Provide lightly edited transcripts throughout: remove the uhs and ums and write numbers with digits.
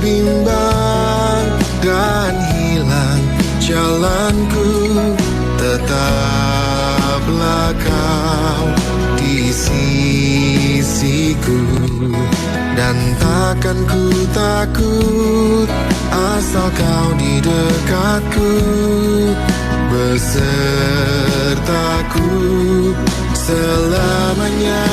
bimbang dan hilang jalanku, tetaplah kau di sisiku. Dan takkan ku takut asal kau di dekatku, besertaku selamanya.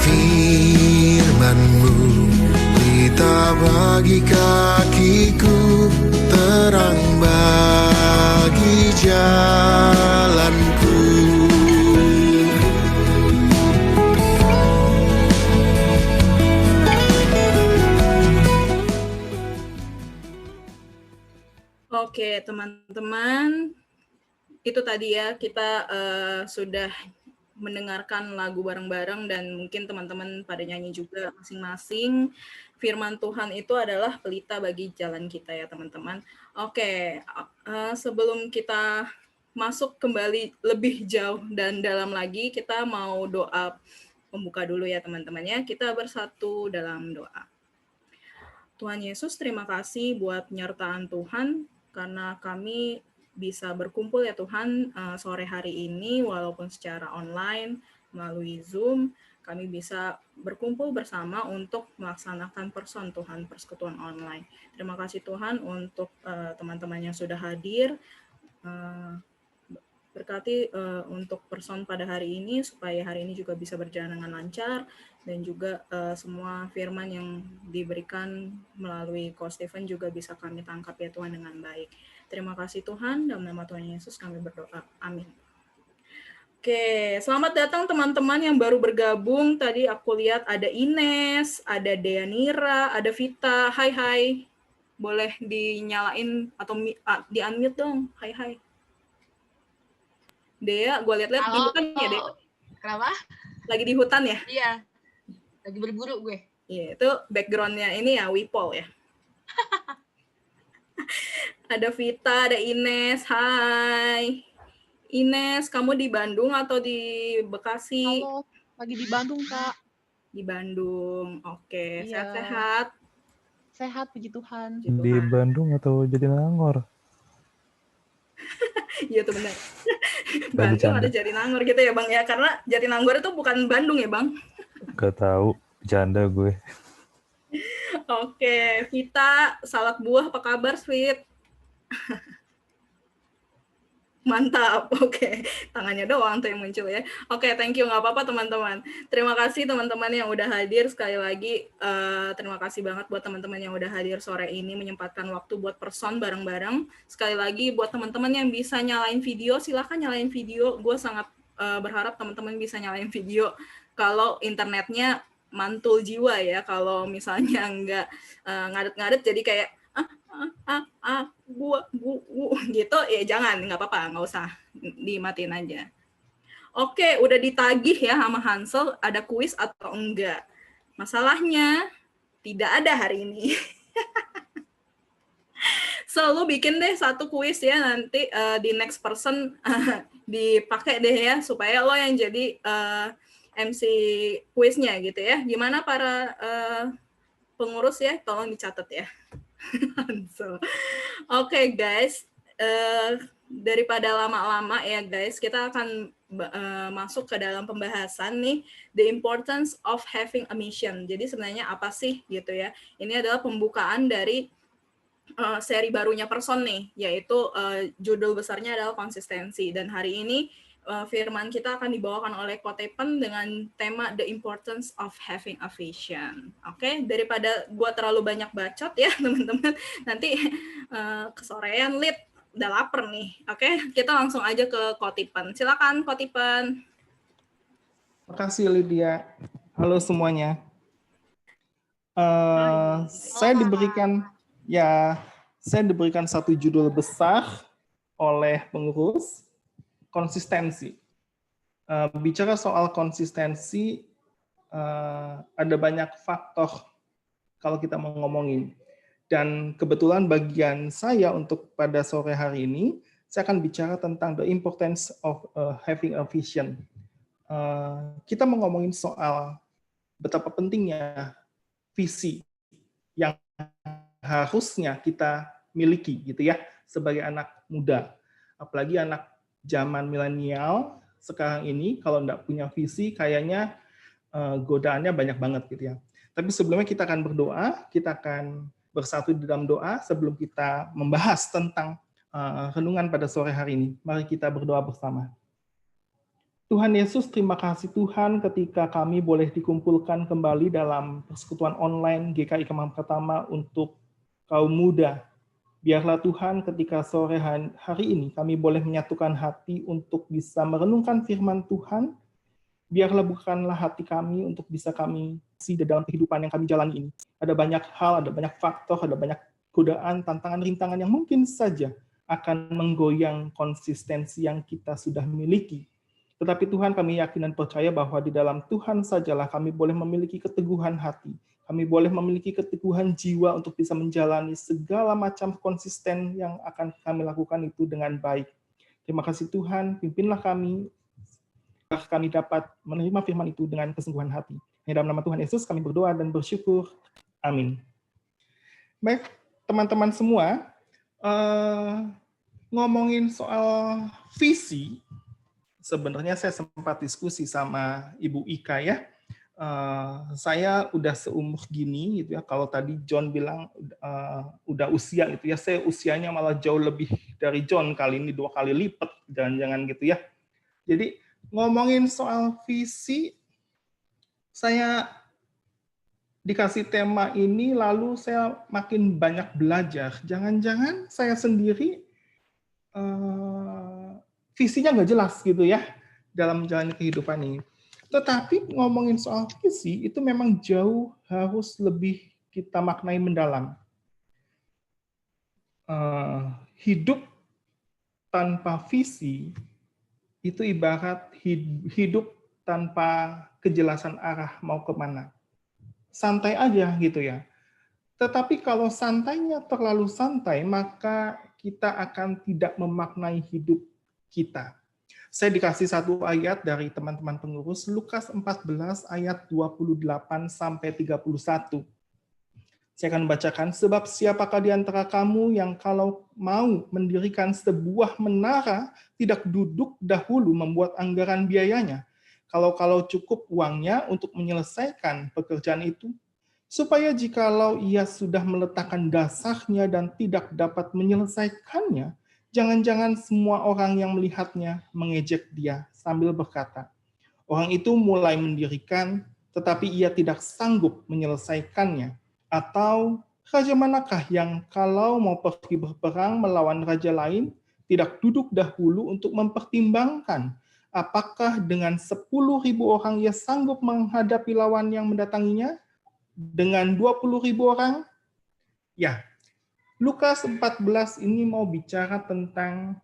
Firman-Mu berita bagi kakiku, terang bagi jalanku. Oke, teman-teman, itu tadi ya kita sudah mendengarkan lagu bareng-bareng dan mungkin teman-teman pada nyanyi juga masing-masing. Firman Tuhan itu adalah pelita bagi jalan kita ya teman-teman. Oke, sebelum kita masuk kembali lebih jauh dan dalam lagi, kita mau doa pembuka dulu ya teman-teman ya. Kita bersatu dalam doa. Tuhan Yesus, terima kasih buat penyertaan Tuhan, karena kami bisa berkumpul ya Tuhan sore hari ini walaupun secara online melalui Zoom, kami bisa berkumpul bersama untuk melaksanakan person Tuhan, persekutuan online. Terima kasih Tuhan untuk teman-teman yang sudah hadir. Berkati untuk person pada hari ini supaya hari ini juga bisa berjalan dengan lancar, dan juga semua firman yang diberikan melalui Coach Stephen juga bisa kami tangkap ya Tuhan dengan baik. Terima kasih Tuhan, dalam nama Tuhan Yesus kami berdoa. Amin. Oke, selamat datang teman-teman yang baru bergabung. Tadi aku lihat ada Ines, ada Deanira, ada Vita. Hai. Boleh dinyalain atau di-unmute dong. Hai. Dea, gue lihat-lihat di hutan ya, Dea? Kenapa? Lagi di hutan ya? Iya, lagi berburu gue. Iya, itu background-nya ini ya, Wipol ya? Ada Vita, ada Ines, hai. Ines, kamu di Bandung atau di Bekasi? Halo, lagi di Bandung, Kak. Di Bandung, oke. Iya. Sehat-sehat? Sehat, puji Tuhan. Di Bandung atau Jatinangor? Iya tuh benar. Bandung ada Jatinangor gitu ya Bang ya, karena Jatinangor itu bukan Bandung ya Bang. Gak tahu, bercanda gue. Oke, Vita, salak buah apa kabar, Sweet? Mantap, oke. Tangannya doang tuh yang muncul ya. Oke, thank you, nggak apa-apa teman-teman. Terima kasih teman-teman yang udah hadir. Sekali lagi, terima kasih banget buat teman-teman yang udah hadir sore ini, menyempatkan waktu buat person bareng-bareng. Sekali lagi, buat teman-teman yang bisa nyalain video, silahkan nyalain video. Gue sangat berharap teman-teman bisa nyalain video. Kalau internetnya mantul jiwa ya, kalau misalnya nggak ngadet-ngadet, jadi kayak gua gitu ya, jangan, nggak apa-apa, nggak usah, dimatiin aja. Oke, udah ditagih ya sama Hansel, ada kuis atau enggak. Masalahnya tidak ada hari ini. So, lu bikin deh satu kuis ya, nanti di next person dipakai deh ya, supaya lo yang jadi MC kuisnya gitu ya. Gimana para pengurus ya, tolong dicatat ya. Oke, guys, daripada lama-lama ya guys, kita akan masuk ke dalam pembahasan nih, the importance of having a mission. Jadi sebenarnya apa sih gitu ya? Ini adalah pembukaan dari seri barunya Person nih, yaitu judul besarnya adalah konsistensi. Dan hari ini firman kita akan dibawakan oleh Kotepen dengan tema The Importance of Having a Vision. Oke, daripada gua terlalu banyak bacot ya teman-teman, nanti kesorean Lid, udah lapar nih. Oke, kita langsung aja ke Kotepen. Silakan Kotepen. Makasih Lydia. Halo semuanya. Saya diberikan satu judul besar oleh pengurus, konsistensi. Bicara soal konsistensi, ada banyak faktor kalau kita mau ngomongin. Dan kebetulan bagian saya untuk pada sore hari ini, saya akan bicara tentang the importance of having a vision. kita mau ngomongin soal betapa pentingnya visi yang harusnya kita miliki gitu ya sebagai anak muda. Apalagi anak zaman milenial sekarang ini kalau nggak punya visi kayaknya godaannya banyak banget gitu ya. Tapi sebelumnya kita akan berdoa, kita akan bersatu di dalam doa sebelum kita membahas tentang renungan pada sore hari ini. Mari kita berdoa bersama. Tuhan Yesus, terima kasih Tuhan ketika kami boleh dikumpulkan kembali dalam persekutuan online GKI Kemang Pertama untuk kaum muda. Biarlah Tuhan ketika sore hari ini kami boleh menyatukan hati untuk bisa merenungkan firman Tuhan. Biarlah bukanlah hati kami untuk bisa kami isi di dalam kehidupan yang kami jalani ini. Ada banyak hal, ada banyak faktor, ada banyak godaan, tantangan, rintangan yang mungkin saja akan menggoyang konsistensi yang kita sudah miliki. Tetapi Tuhan, kami yakin dan percaya bahwa di dalam Tuhan sajalah kami boleh memiliki keteguhan hati. Kami boleh memiliki keteguhan jiwa untuk bisa menjalani segala macam konsisten yang akan kami lakukan itu dengan baik. Terima kasih Tuhan, pimpinlah kami, agar kami dapat menerima firman itu dengan kesungguhan hati. Dalam nama Tuhan Yesus kami berdoa dan bersyukur. Amin. Baik, teman-teman semua, ngomongin soal visi, sebenarnya saya sempat diskusi sama Ibu Ika ya. Saya udah seumur gini gitu ya. Kalau tadi John bilang udah usia gitu ya, saya usianya malah jauh lebih dari John kali ini 2 kali lipat, jangan-jangan gitu ya. Jadi ngomongin soal visi, saya dikasih tema ini lalu saya makin banyak belajar. Jangan-jangan saya sendiri visinya nggak jelas gitu ya dalam menjalani kehidupan ini. Tetapi ngomongin soal visi itu memang jauh harus lebih kita maknai mendalam. Hidup tanpa visi itu ibarat hidup tanpa kejelasan arah mau kemana. Santai aja gitu ya. Tetapi kalau santainya terlalu santai, maka kita akan tidak memaknai hidup kita. Saya dikasih satu ayat dari teman-teman pengurus, Lukas 14 ayat 28 sampai 31. Saya akan bacakan, sebab siapakah di antara kamu yang kalau mau mendirikan sebuah menara, tidak duduk dahulu membuat anggaran biayanya, kalau cukup uangnya untuk menyelesaikan pekerjaan itu, supaya jikalau ia sudah meletakkan dasarnya dan tidak dapat menyelesaikannya, jangan-jangan semua orang yang melihatnya mengejek dia sambil berkata, orang itu mulai mendirikan, tetapi ia tidak sanggup menyelesaikannya. Atau raja manakah yang kalau mau pergi berperang melawan raja lain, tidak duduk dahulu untuk mempertimbangkan apakah dengan 10.000 orang ia sanggup menghadapi lawan yang mendatanginya? Dengan 20.000 orang? Ya, Lukas 14 ini mau bicara tentang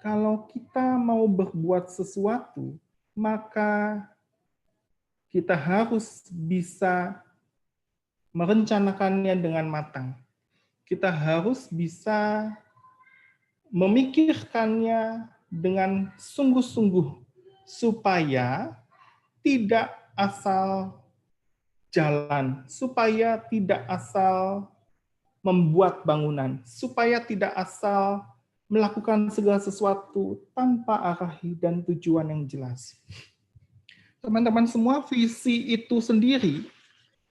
kalau kita mau berbuat sesuatu, maka kita harus bisa merencanakannya dengan matang. Kita harus bisa memikirkannya dengan sungguh-sungguh supaya tidak asal jalan, supaya tidak asal membuat bangunan, supaya tidak asal melakukan segala sesuatu tanpa arah dan tujuan yang jelas. Teman-teman semua, visi itu sendiri,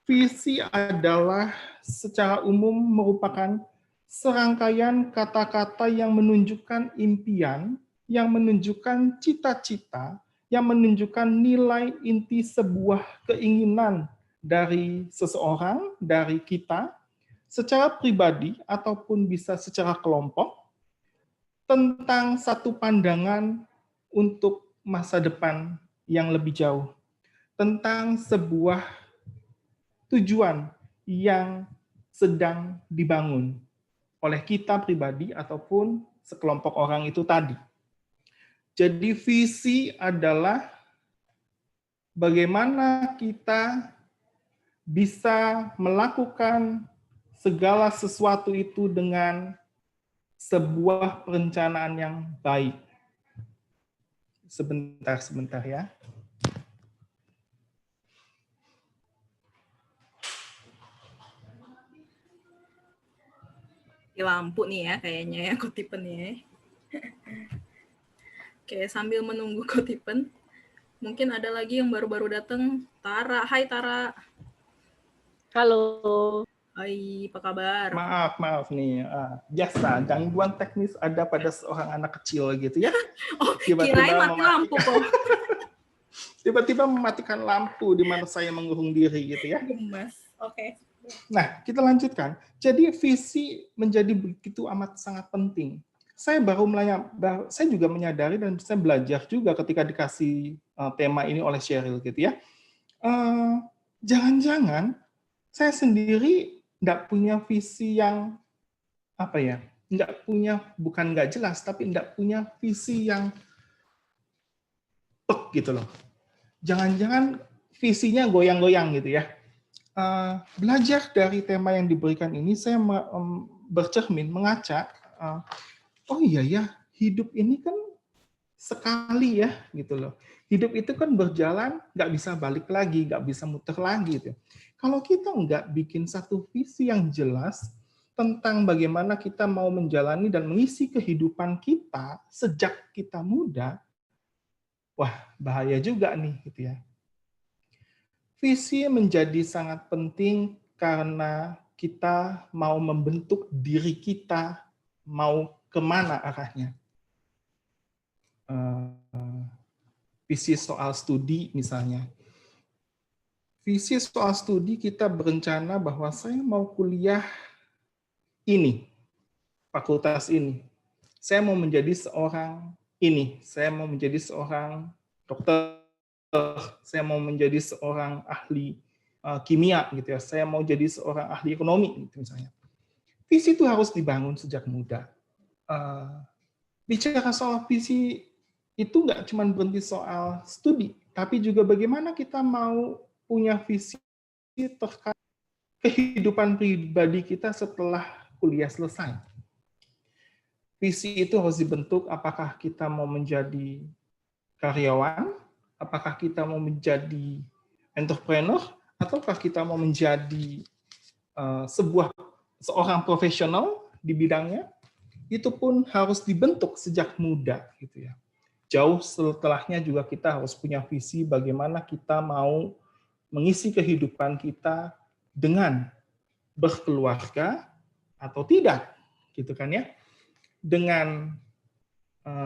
visi adalah secara umum merupakan serangkaian kata-kata yang menunjukkan impian, yang menunjukkan cita-cita, yang menunjukkan nilai inti sebuah keinginan dari seseorang, dari kita, secara pribadi ataupun bisa secara kelompok, tentang satu pandangan untuk masa depan yang lebih jauh, tentang sebuah tujuan yang sedang dibangun oleh kita pribadi ataupun sekelompok orang itu tadi. Jadi visi adalah bagaimana kita bisa melakukan segala sesuatu itu dengan sebuah perencanaan yang baik. Sebentar ya. Di lampu nih ya kayaknya ya Kotipen ya. Oke, sambil menunggu Kotipen, mungkin ada lagi yang baru-baru datang. Tara, hai Tara. Halo. Hai, apa kabar? Maaf nih. Biasa, gangguan teknis ada pada seorang anak kecil gitu ya. Oh, kirain mati lampu kok. Tiba-tiba mematikan lampu di mana saya mengurung diri gitu ya. Gemes. Oke. Nah, kita lanjutkan. Jadi visi menjadi begitu amat sangat penting. Saya saya juga menyadari dan saya belajar juga ketika dikasih tema ini oleh Sheryl gitu ya. Jangan-jangan saya sendiri nggak punya visi yang apa ya? Bukan nggak jelas, tapi nggak punya visi yang gitu loh. Jangan-jangan visinya goyang-goyang gitu ya. Belajar dari tema yang diberikan ini, saya bercermin, mengaca, oh iya ya, hidup ini kan sekali ya, gitu loh. Hidup itu kan berjalan, nggak bisa balik lagi, nggak bisa muter lagi. Gitu. Kalau kita nggak bikin satu visi yang jelas tentang bagaimana kita mau menjalani dan mengisi kehidupan kita sejak kita muda, wah bahaya juga nih, gitu ya. Visi menjadi sangat penting karena kita mau membentuk diri kita, mau kemana arahnya. Visi soal studi misalnya. Visi soal studi kita berencana bahwa saya mau kuliah ini, fakultas ini. Saya mau menjadi seorang ini, saya mau menjadi seorang dokter, saya mau menjadi seorang ahli kimia gitu ya, saya mau jadi seorang ahli ekonomi gitu misalnya. Visi itu harus dibangun sejak muda. Bicara soal visi itu nggak cuma berhenti soal studi, tapi juga bagaimana kita mau punya visi terkait kehidupan pribadi kita setelah kuliah selesai. Visi itu harus dibentuk apakah kita mau menjadi karyawan, apakah kita mau menjadi entrepreneur, ataukah kita mau menjadi seorang profesional di bidangnya, itu pun harus dibentuk sejak muda, gitu ya. Jauh setelahnya juga kita harus punya visi bagaimana kita mau mengisi kehidupan kita dengan berkeluarga atau tidak, gitu kan ya, dengan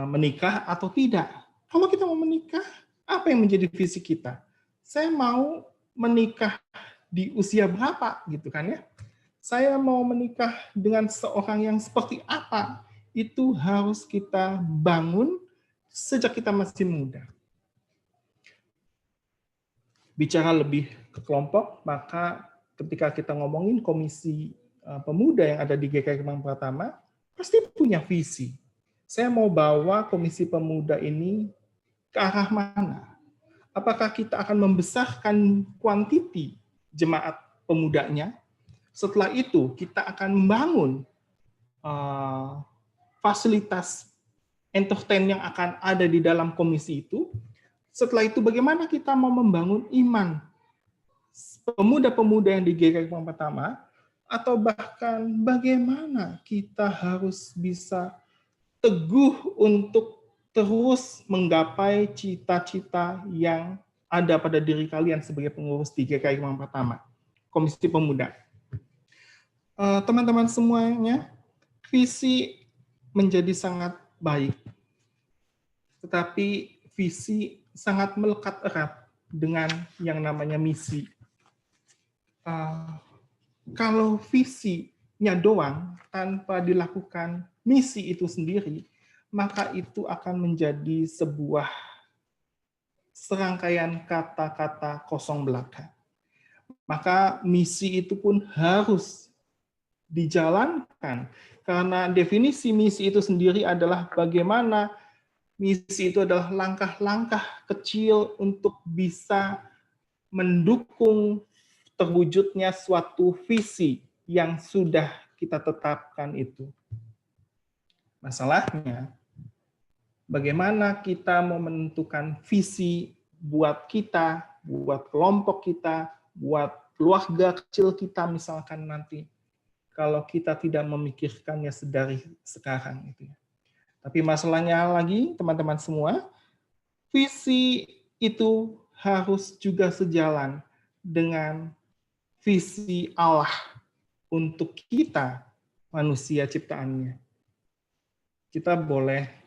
menikah atau tidak. Kalau kita mau menikah, apa yang menjadi visi kita? Saya mau menikah di usia berapa, gitu kan ya? Saya mau menikah dengan seorang yang seperti apa? Itu harus kita bangun sejak kita masih muda. Bicara lebih ke kelompok, maka ketika kita ngomongin komisi pemuda yang ada di GKI Kemang Pratama, pasti punya visi. Saya mau bawa komisi pemuda ini ke arah mana? Apakah kita akan membesarkan kuantiti jemaat pemudanya? Setelah itu, kita akan membangun fasilitas entertain yang akan ada di dalam komisi itu. Setelah itu, bagaimana kita mau membangun iman pemuda-pemuda yang di GKI Kemang Pratama, atau bahkan bagaimana kita harus bisa teguh untuk terus menggapai cita-cita yang ada pada diri kalian sebagai pengurus di GKI Kemang Pratama, Komisi Pemuda. Teman-teman semuanya, visi menjadi sangat baik, tetapi visi sangat melekat erat dengan yang namanya misi. Kalau visinya doang tanpa dilakukan misi itu sendiri, maka itu akan menjadi sebuah serangkaian kata-kata kosong belaka. Maka misi itu pun harus dijalankan, karena definisi misi itu sendiri adalah bagaimana misi itu adalah langkah-langkah kecil untuk bisa mendukung terwujudnya suatu visi yang sudah kita tetapkan itu. Masalahnya, Bagaimana kita mau menentukan visi buat kita, buat kelompok kita, buat keluarga kecil kita misalkan nanti, kalau kita tidak memikirkannya sedari sekarang. Gitu ya. Tapi masalahnya lagi, teman-teman semua, visi itu harus juga sejalan dengan visi Allah untuk kita, manusia ciptaannya. Kita boleh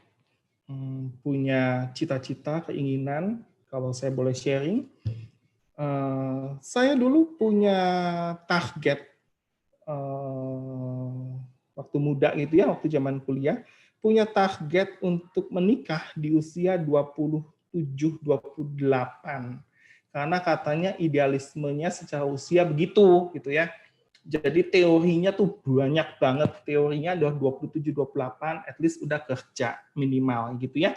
punya cita-cita, keinginan. Kalau saya boleh sharing, saya dulu punya target waktu muda gitu ya, waktu zaman kuliah, punya target untuk menikah di usia 27-28. Karena katanya idealismenya secara usia begitu gitu ya. Jadi teorinya tuh banyak banget. Teorinya udah 27-28, at least udah kerja minimal gitu ya.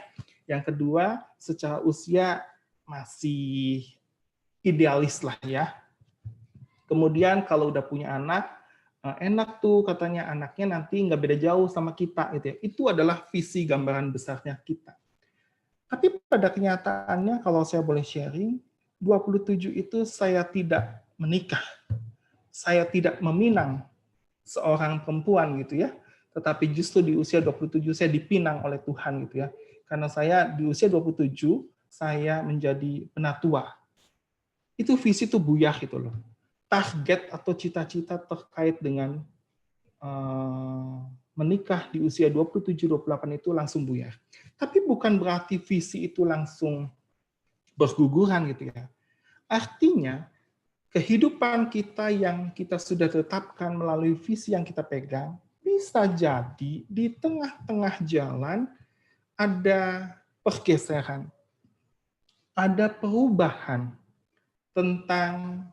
Yang kedua, secara usia masih idealis lah ya. Kemudian kalau udah punya anak, enak tuh katanya anaknya nanti nggak beda jauh sama kita gitu ya. Itu adalah visi gambaran besarnya kita. Tapi pada kenyataannya kalau saya boleh sharing, 27 itu saya tidak menikah. Saya tidak meminang seorang perempuan gitu ya, tetapi justru di usia 27 saya dipinang oleh Tuhan gitu ya. Karena saya di usia 27 saya menjadi penatua. Itu visi itu buyar gitu loh. Target atau cita-cita terkait dengan menikah di usia 27-28 itu langsung buyar. Tapi bukan berarti visi itu langsung berguguran gitu ya. Artinya kehidupan kita yang kita sudah tetapkan melalui visi yang kita pegang, bisa jadi di tengah-tengah jalan ada pergeseran, ada perubahan tentang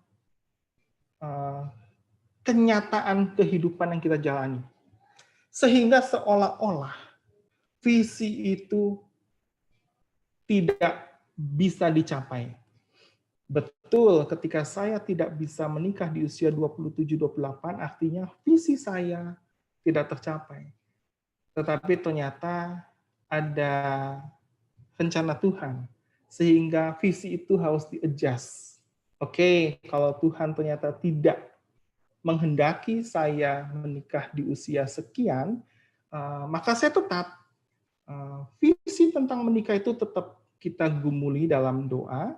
kenyataan kehidupan yang kita jalani. Sehingga seolah-olah visi itu tidak bisa dicapai. Betul, ketika saya tidak bisa menikah di usia 27-28, artinya visi saya tidak tercapai. Tetapi ternyata ada rencana Tuhan, sehingga visi itu harus di-adjust. Oke, kalau Tuhan ternyata tidak menghendaki saya menikah di usia sekian, maka saya tetap, visi tentang menikah itu tetap kita gumuli dalam doa.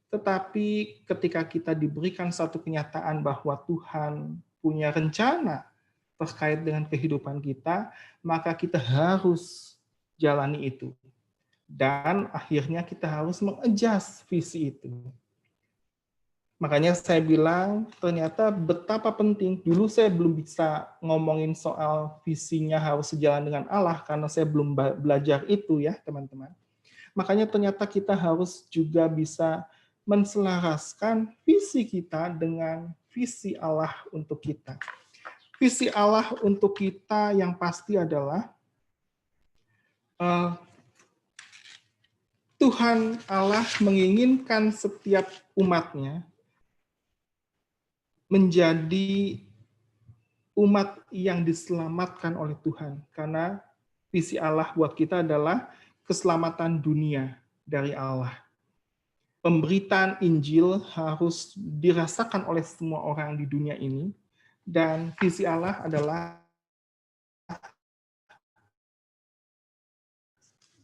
Tetapi ketika kita diberikan satu kenyataan bahwa Tuhan punya rencana terkait dengan kehidupan kita, maka kita harus jalani itu. Dan akhirnya kita harus mengadjust visi itu. Makanya saya bilang ternyata betapa penting, dulu saya belum bisa ngomongin soal visinya harus sejalan dengan Allah, karena saya belum belajar itu ya teman-teman. Makanya ternyata kita harus juga bisa menselaraskan visi kita dengan visi Allah untuk kita. Visi Allah untuk kita yang pasti adalah Tuhan Allah menginginkan setiap umatnya menjadi umat yang diselamatkan oleh Tuhan. Karena visi Allah buat kita adalah keselamatan dunia dari Allah. Pemberitaan Injil harus dirasakan oleh semua orang di dunia ini, dan visi Allah adalah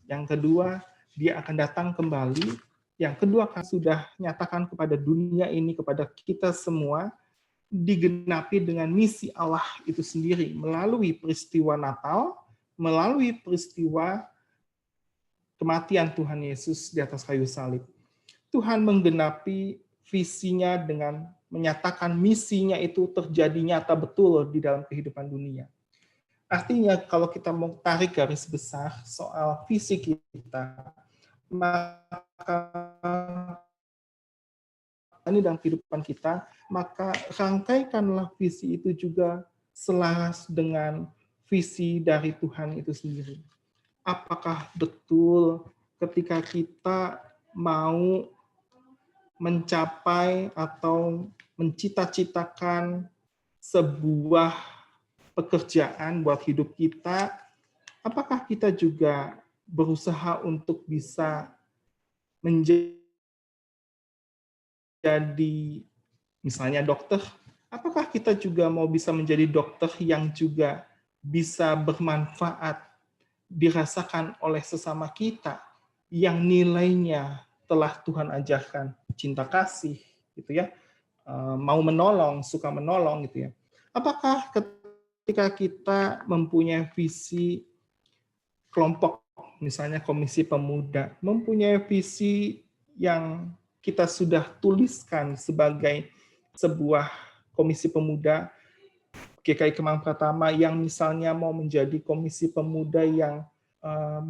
yang kedua, dia akan datang kembali. Yang kedua, kan sudah nyatakan kepada dunia ini, kepada kita semua, digenapi dengan misi Allah itu sendiri, melalui peristiwa Natal, melalui peristiwa kematian Tuhan Yesus di atas kayu salib. Tuhan menggenapi visinya dengan menyatakan misinya itu terjadi nyata betul di dalam kehidupan dunia. Artinya kalau kita mau tarik garis besar soal visi kita, maka ini dalam kehidupan kita, maka rangkaikanlah visi itu juga selaras dengan visi dari Tuhan itu sendiri. Apakah betul ketika kita mau mencapai atau mencita-citakan sebuah pekerjaan buat hidup kita, apakah kita juga berusaha untuk bisa menjadi misalnya dokter, apakah kita juga mau bisa menjadi dokter yang juga bisa bermanfaat, dirasakan oleh sesama kita, yang nilainya telah Tuhan ajarkan, cinta kasih, gitu ya, mau menolong, suka menolong, gitu ya. Apakah ketika kita mempunyai visi kelompok, misalnya komisi pemuda, mempunyai visi yang kita sudah tuliskan sebagai sebuah komisi pemuda GKI Kemang Pratama yang misalnya mau menjadi komisi pemuda yang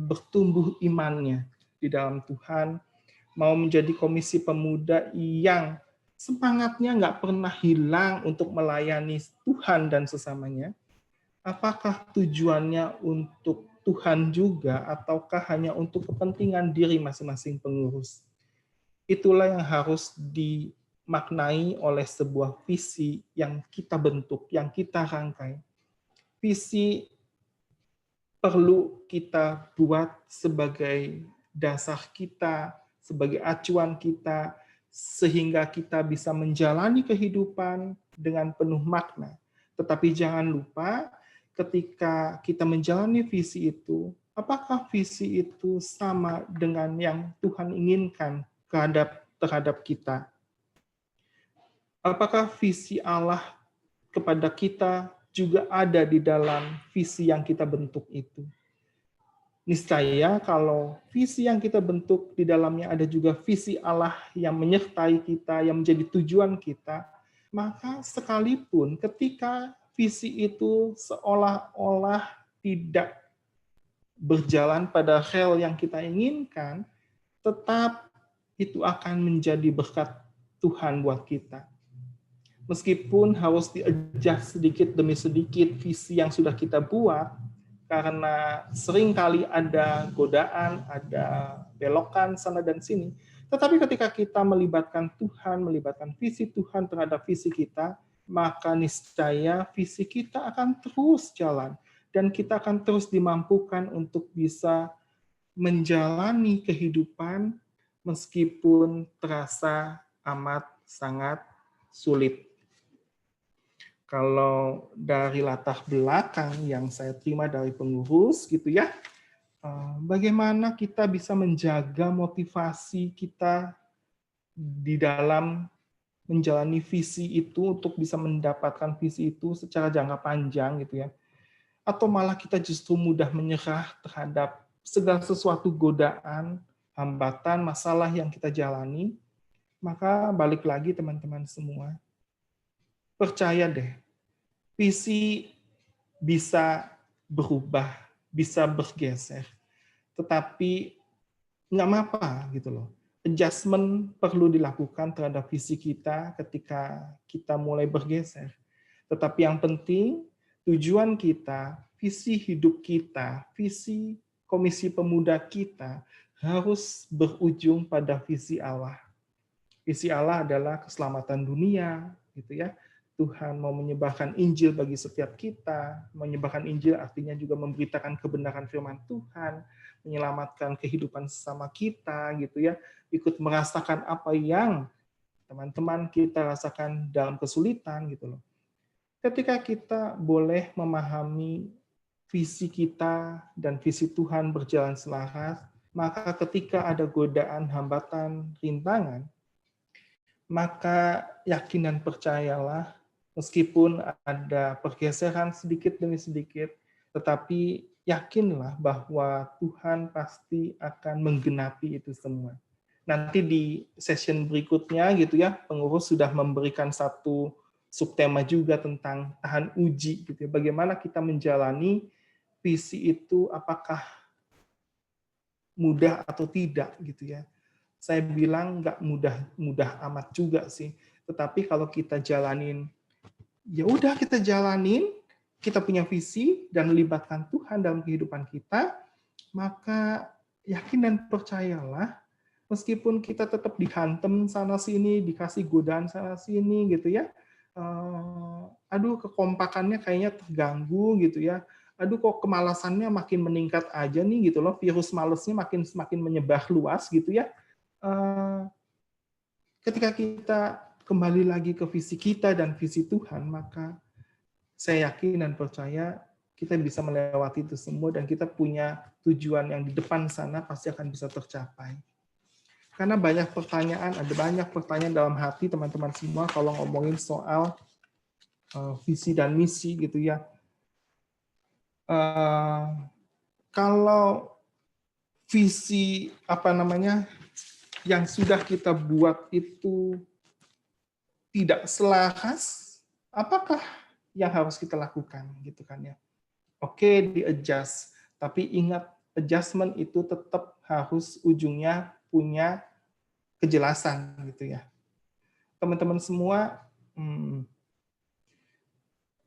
bertumbuh imannya di dalam Tuhan, mau menjadi komisi pemuda yang semangatnya nggak pernah hilang untuk melayani Tuhan dan sesamanya. Apakah tujuannya untuk Tuhan juga ataukah hanya untuk kepentingan diri masing-masing pengurus? Itulah yang harus dimaknai oleh sebuah visi yang kita bentuk, yang kita rangkai. Visi perlu kita buat sebagai dasar kita, sebagai acuan kita, sehingga kita bisa menjalani kehidupan dengan penuh makna. Tetapi jangan lupa, ketika kita menjalani visi itu, apakah visi itu sama dengan yang Tuhan inginkan terhadap kita? Apakah visi Allah kepada kita juga ada di dalam visi yang kita bentuk itu? Niscaya kalau visi yang kita bentuk di dalamnya ada juga visi Allah yang menyertai kita, yang menjadi tujuan kita, maka sekalipun ketika visi itu seolah-olah tidak berjalan pada rel yang kita inginkan, tetap itu akan menjadi berkat Tuhan buat kita. Meskipun harus di-adjust sedikit demi sedikit visi yang sudah kita buat, karena seringkali ada godaan, ada belokan sana dan sini. Tetapi ketika kita melibatkan Tuhan, melibatkan visi Tuhan terhadap visi kita, maka niscaya visi kita akan terus jalan. Dan kita akan terus dimampukan untuk bisa menjalani kehidupan meskipun terasa amat sangat sulit. Kalau dari latar belakang yang saya terima dari pengurus, gitu ya, bagaimana kita bisa menjaga motivasi kita di dalam menjalani visi itu untuk bisa mendapatkan visi itu secara jangka panjang, gitu ya. Atau malah kita justru mudah menyerah terhadap segala sesuatu godaan, hambatan, masalah yang kita jalani, maka balik lagi teman-teman semua, percaya deh, visi bisa berubah, bisa bergeser, tetapi nggak apa-apa gitu loh. Adjustment perlu dilakukan terhadap visi kita ketika kita mulai bergeser. Tetapi yang penting, tujuan kita, visi hidup kita, visi komisi pemuda kita harus berujung pada visi Allah. Visi Allah adalah keselamatan dunia, gitu ya. Tuhan mau menyebarkan Injil bagi setiap kita. Menyebarkan Injil artinya juga memberitakan kebenaran firman Tuhan, menyelamatkan kehidupan sesama kita, gitu ya. Ikut merasakan apa yang teman-teman kita rasakan dalam kesulitan, gitu loh. Ketika kita boleh memahami visi kita dan visi Tuhan berjalan selaras, maka ketika ada godaan, hambatan, rintangan, maka yakin dan percayalah, meskipun ada pergeseran sedikit demi sedikit, tetapi yakinlah bahwa Tuhan pasti akan menggenapi itu semua. Nanti di session berikutnya gitu ya, pengurus sudah memberikan satu subtema juga tentang tahan uji gitu ya. Bagaimana kita menjalani visi itu, apakah mudah atau tidak gitu ya. Saya bilang nggak mudah amat juga sih. Tetapi kalau kita jalanin, ya udah kita jalanin, kita punya visi dan libatkan Tuhan dalam kehidupan kita, maka yakin dan percayalah, meskipun kita tetap dihantam sana sini, dikasih godaan sana sini gitu ya, aduh kekompakannya kayaknya terganggu gitu ya, aduh kok kemalasannya makin meningkat aja nih gitu loh, virus malesnya semakin menyebar luas gitu ya. Ketika kita kembali lagi ke visi kita dan visi Tuhan, maka saya yakin dan percaya kita bisa melewati itu semua dan kita punya tujuan yang di depan sana pasti akan bisa tercapai. Karena ada banyak pertanyaan dalam hati teman-teman semua kalau ngomongin soal visi dan misi gitu ya. Kalau visi yang sudah kita buat itu tidak selaras, apakah yang harus kita lakukan gitu kan ya? Oke, di-adjust, tapi ingat adjustment itu tetap harus ujungnya punya kejelasan gitu ya. Teman-teman semua,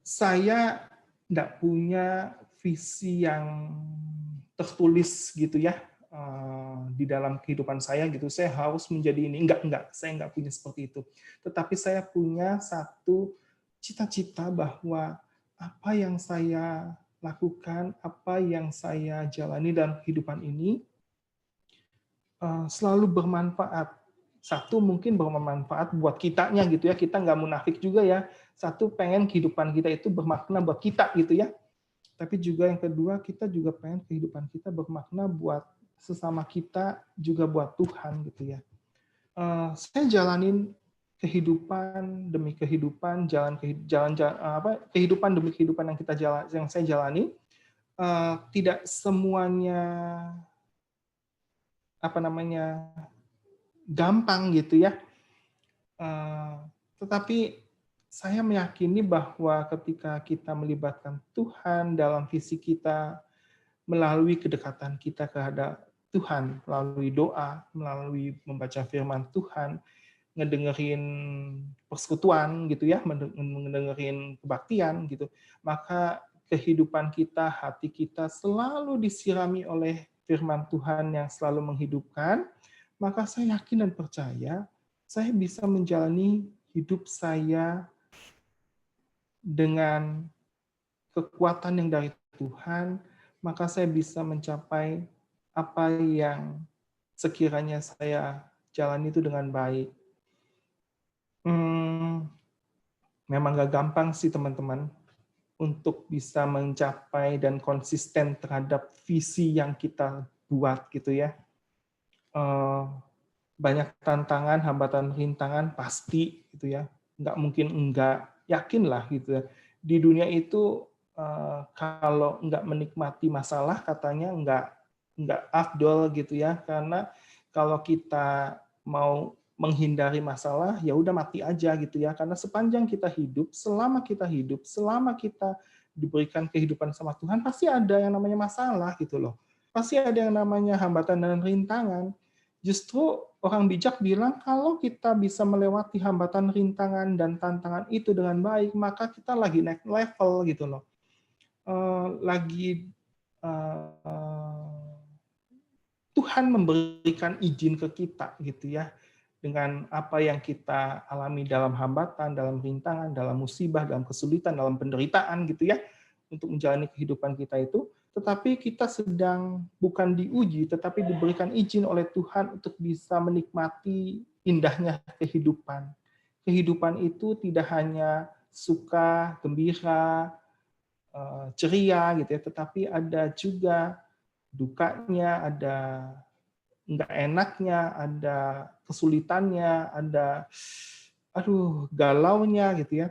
saya tidak punya visi yang tertulis gitu ya di dalam kehidupan saya gitu. Saya harus menjadi ini. Enggak. Saya enggak punya seperti itu. Tetapi saya punya satu cita-cita bahwa apa yang saya lakukan, apa yang saya jalani dalam kehidupan ini selalu bermanfaat. Satu, mungkin bermanfaat buat kitanya gitu ya. Kita nggak munafik juga ya. Satu, pengen kehidupan kita itu bermakna buat kita gitu ya. Tapi juga yang kedua, kita juga pengen kehidupan kita bermakna buat sesama kita, juga buat Tuhan gitu ya. Saya jalanin kehidupan demi kehidupan, kehidupan demi kehidupan yang saya jalani. Tidak semuanya gampang gitu ya. Tetapi saya meyakini bahwa ketika kita melibatkan Tuhan dalam visi kita, melalui kedekatan kita kepada Tuhan, melalui doa, melalui membaca firman Tuhan, ngedengerin persekutuan gitu ya, ngedengerin kebaktian gitu, maka kehidupan kita, hati kita selalu disirami oleh firman Tuhan yang selalu menghidupkan, maka saya yakin dan percaya saya bisa menjalani hidup saya dengan kekuatan yang dari Tuhan, maka saya bisa mencapai apa yang sekiranya saya jalani itu dengan baik. Memang gak gampang sih teman-teman untuk bisa mencapai dan konsisten terhadap visi yang kita buat gitu ya. Banyak tantangan, hambatan, rintangan pasti gitu ya. Nggak mungkin enggak, yakinlah gitu ya. Di dunia itu kalau nggak menikmati masalah katanya nggak afdol gitu ya, karena kalau kita mau menghindari masalah ya udah mati aja gitu ya, karena sepanjang kita hidup, selama kita diberikan kehidupan sama Tuhan pasti ada yang namanya masalah gitu loh, pasti ada yang namanya hambatan dan rintangan. Justru orang bijak bilang kalau kita bisa melewati hambatan, rintangan, dan tantangan itu dengan baik, maka kita lagi naik level gitu loh. Tuhan memberikan izin ke kita gitu ya, dengan apa yang kita alami dalam hambatan, dalam rintangan, dalam musibah, dalam kesulitan, dalam penderitaan gitu ya, untuk menjalani kehidupan kita itu. Tetapi kita sedang bukan diuji, tetapi diberikan izin oleh Tuhan untuk bisa menikmati indahnya kehidupan. Kehidupan itu tidak hanya suka, gembira, ceria gitu ya, tetapi ada juga dukanya, ada nggak enaknya, ada kesulitannya, ada galaunya gitu ya.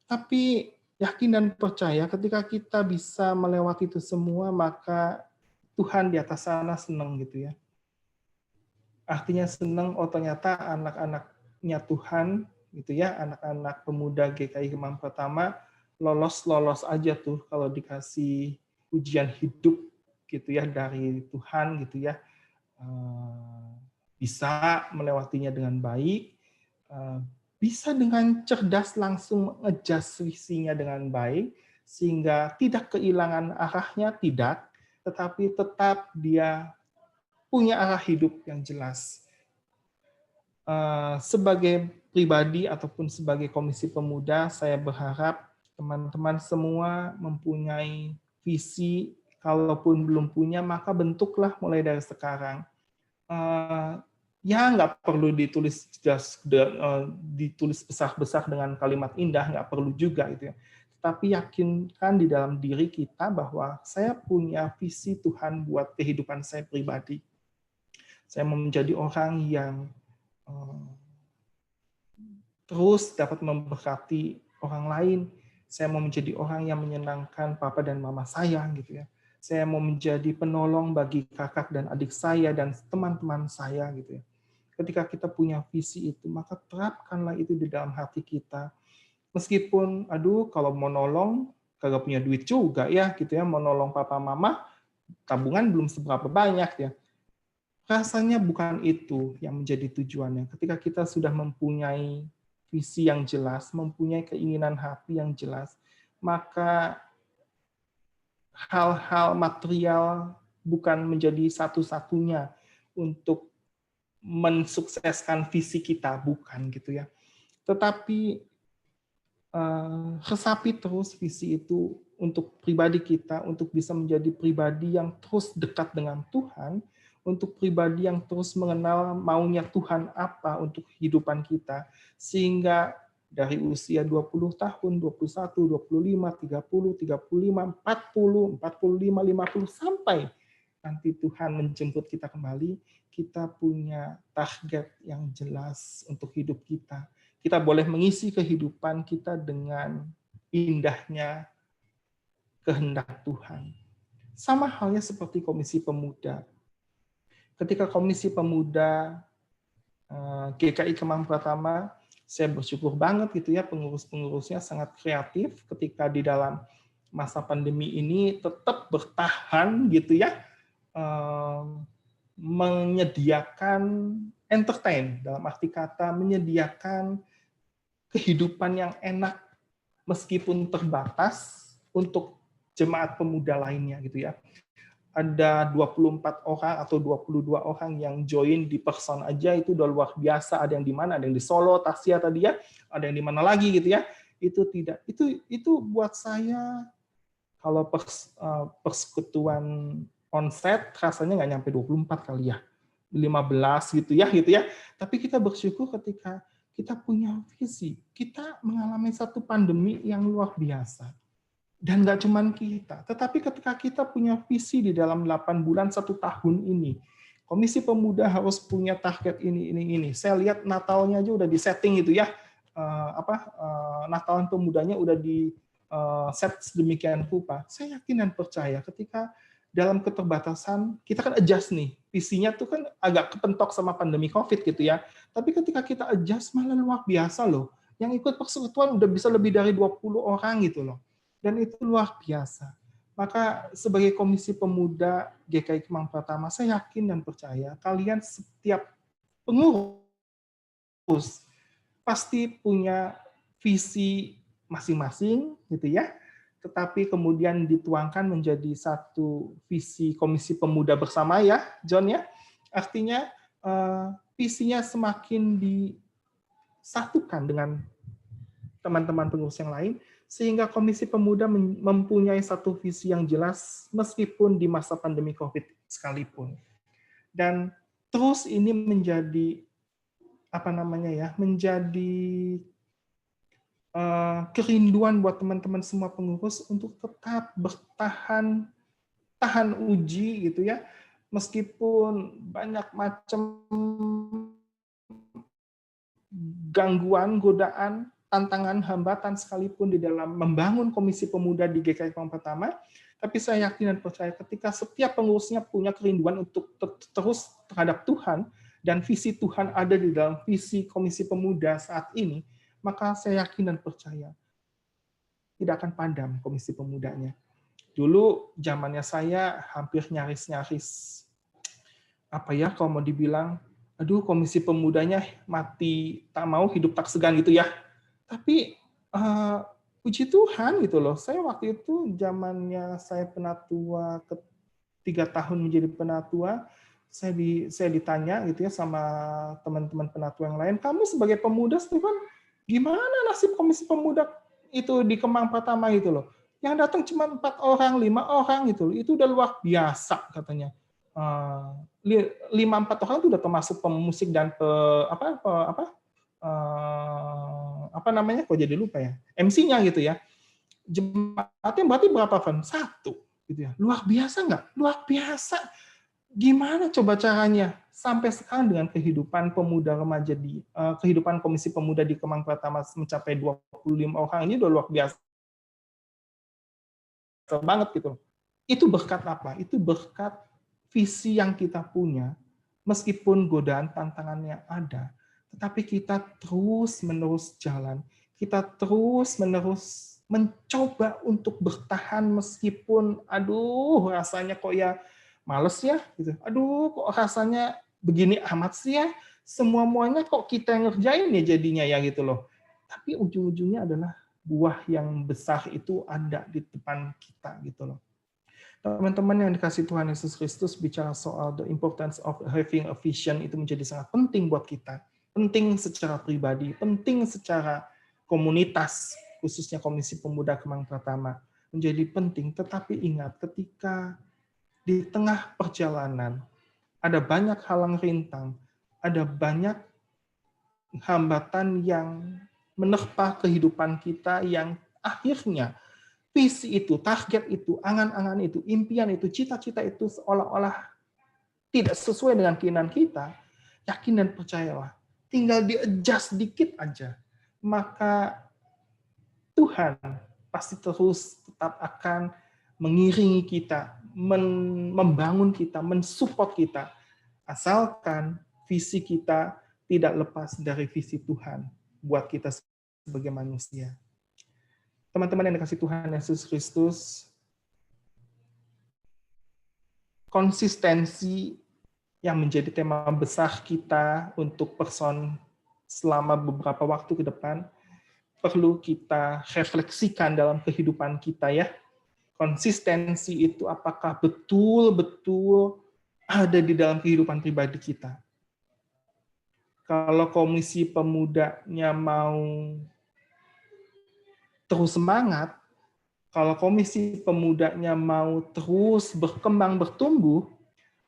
Tapi yakin dan percaya ketika kita bisa melewati itu semua, maka Tuhan di atas sana senang gitu ya. Artinya senang, oh ternyata anak-anaknya Tuhan gitu ya, anak-anak pemuda GKI Kemang Pertama lolos aja tuh kalau dikasih ujian hidup gitu ya dari Tuhan gitu ya. Bisa melewatinya dengan baik, bisa dengan cerdas langsung mengadjust visinya dengan baik, sehingga tidak kehilangan arahnya, tetapi tetap dia punya arah hidup yang jelas. Sebagai pribadi ataupun sebagai komisi pemuda, saya berharap teman-teman semua mempunyai visi, kalaupun belum punya, maka bentuklah mulai dari sekarang. Ya nggak perlu ditulis ditulis besar-besar dengan kalimat indah, nggak perlu juga gitu ya. Tapi yakinkan di dalam diri kita bahwa saya punya visi Tuhan buat kehidupan saya pribadi. Saya mau menjadi orang yang terus dapat memberkati orang lain. Saya mau menjadi orang yang menyenangkan papa dan mama saya gitu ya. Saya mau menjadi penolong bagi kakak dan adik saya dan teman-teman saya gitu ya. Ketika kita punya visi itu, maka terapkanlah itu di dalam hati kita. Meskipun, aduh, kalau mau nolong, kagak punya duit juga ya, gitu ya, mau nolong papa mama, tabungan belum seberapa banyak ya. Rasanya bukan itu yang menjadi tujuannya. Ketika kita sudah mempunyai visi yang jelas, mempunyai keinginan hati yang jelas, maka hal-hal material bukan menjadi satu-satunya untuk mensukseskan visi kita, bukan gitu ya. Tetapi resapi terus visi itu untuk pribadi kita, untuk bisa menjadi pribadi yang terus dekat dengan Tuhan, untuk pribadi yang terus mengenal maunya Tuhan apa untuk kehidupan kita, sehingga dari usia 20 tahun, 21, 25, 30, 35, 40, 45, 50, sampai nanti Tuhan menjemput kita kembali, kita punya target yang jelas untuk hidup kita. Kita boleh mengisi kehidupan kita dengan indahnya kehendak Tuhan. Sama halnya seperti Komisi Pemuda. Ketika Komisi Pemuda GKI Kemang Pratama, saya bersyukur banget gitu ya, pengurus-pengurusnya sangat kreatif ketika di dalam masa pandemi ini tetap bertahan gitu ya, menyediakan entertain, dalam arti kata menyediakan kehidupan yang enak meskipun terbatas untuk jemaat pemuda lainnya gitu ya. Ada 24 orang atau 22 orang yang join di person aja, itu udah luar biasa. Ada yang di mana? Ada yang di Solo, Tasya tadi ya, ada yang di mana lagi gitu ya. Itu tidak, itu buat saya kalau persekutuan onset rasanya nggak nyampe 24 kali ya, 15 gitu ya. Tapi kita bersyukur ketika kita punya visi, kita mengalami satu pandemi yang luar biasa. Dan nggak cuma kita, tetapi ketika kita punya visi di dalam 8 bulan 1 tahun ini, Komisi Pemuda harus punya target ini. Saya lihat Natalnya aja udah di setting gitu ya, Natalan Pemudanya udah di set sedemikian rupa. Saya yakin dan percaya ketika dalam keterbatasan, kita kan adjust nih, visinya tuh kan agak kepentok sama pandemi COVID gitu ya. Tapi ketika kita adjust malah luar biasa loh. Yang ikut persekutuan udah bisa lebih dari 20 orang gitu loh. Dan itu luar biasa. Maka sebagai Komisi Pemuda GKI Kemang Pratama, saya yakin dan percaya kalian setiap pengurus pasti punya visi masing-masing gitu ya. Tetapi kemudian dituangkan menjadi satu visi Komisi Pemuda bersama ya, John ya. Artinya visinya semakin disatukan dengan teman-teman pengurus yang lain, sehingga Komisi Pemuda mempunyai satu visi yang jelas meskipun di masa pandemi COVID sekalipun. Dan terus ini menjadi menjadi kerinduan buat teman-teman semua pengurus untuk tetap tahan uji gitu ya, meskipun banyak macam gangguan, godaan, tantangan, hambatan sekalipun di dalam membangun Komisi Pemuda di GKI Kemang Pratama, tapi saya yakin dan percaya ketika setiap pengurusnya punya kerinduan untuk terus terhadap Tuhan dan visi Tuhan ada di dalam visi Komisi Pemuda saat ini, maka saya yakin dan percaya tidak akan padam Komisi Pemudanya. Dulu zamannya saya hampir nyaris kalau mau dibilang, aduh Komisi Pemudanya mati tak mau hidup tak segan gitu ya. Tapi puji Tuhan gitu loh. Saya waktu itu zamannya saya penatua 3 tahun menjadi penatua, saya ditanya gitu ya sama teman-teman penatua yang lain, kamu sebagai pemuda Stefan, gimana nasib Komisi Pemuda itu di Kemang Pratama gitu loh? Yang datang cuma 4 orang, 5 orang gitu. Itu udah luar biasa katanya. 5-4 orang itu udah termasuk pemusik dan apa namanya, kok jadi lupa ya, MC-nya gitu ya. Jemaatnya berarti berapa, Van? 1 gitu ya. Luar biasa nggak? Luar biasa. Gimana coba caranya sampai sekarang dengan kehidupan pemuda remaja kehidupan Komisi Pemuda di Kemang Pratama mencapai 25 orang, ini udah luar biasa banget gitu. Itu berkat apa? Itu berkat visi yang kita punya, meskipun godaan tantangannya ada, tetapi kita terus-menerus jalan. Kita terus-menerus mencoba untuk bertahan meskipun, aduh, rasanya kok ya males ya, gitu. Aduh, kok rasanya begini amat sih ya, semua-muanya kok kita yang ngerjain ya jadinya ya gitu loh. Tapi ujung-ujungnya adalah buah yang besar itu ada di depan kita gitu loh. Teman-teman yang dikasih Tuhan Yesus Kristus, bicara soal the importance of having a vision itu menjadi sangat penting buat kita. Penting secara pribadi, penting secara komunitas, khususnya Komisi Pemuda Kemang Pratama. Menjadi penting, tetapi ingat ketika di tengah perjalanan ada banyak halang rintang, ada banyak hambatan yang menerpa kehidupan kita yang akhirnya visi itu, target itu, angan-angan itu, impian itu, cita-cita itu seolah-olah tidak sesuai dengan keinginan kita, yakin dan percayalah, tinggal di-adjust dikit aja, maka Tuhan pasti terus tetap akan mengiringi kita, membangun kita, mensupport kita, asalkan visi kita tidak lepas dari visi Tuhan buat kita sebagai manusia. Teman-teman yang dikasih Tuhan Yesus Kristus, konsistensi yang menjadi tema besar kita untuk person selama beberapa waktu ke depan, perlu kita refleksikan dalam kehidupan kita ya. Konsistensi itu apakah betul-betul ada di dalam kehidupan pribadi kita. Kalau Komisi Pemudanya mau terus semangat, kalau Komisi Pemudanya mau terus berkembang, bertumbuh,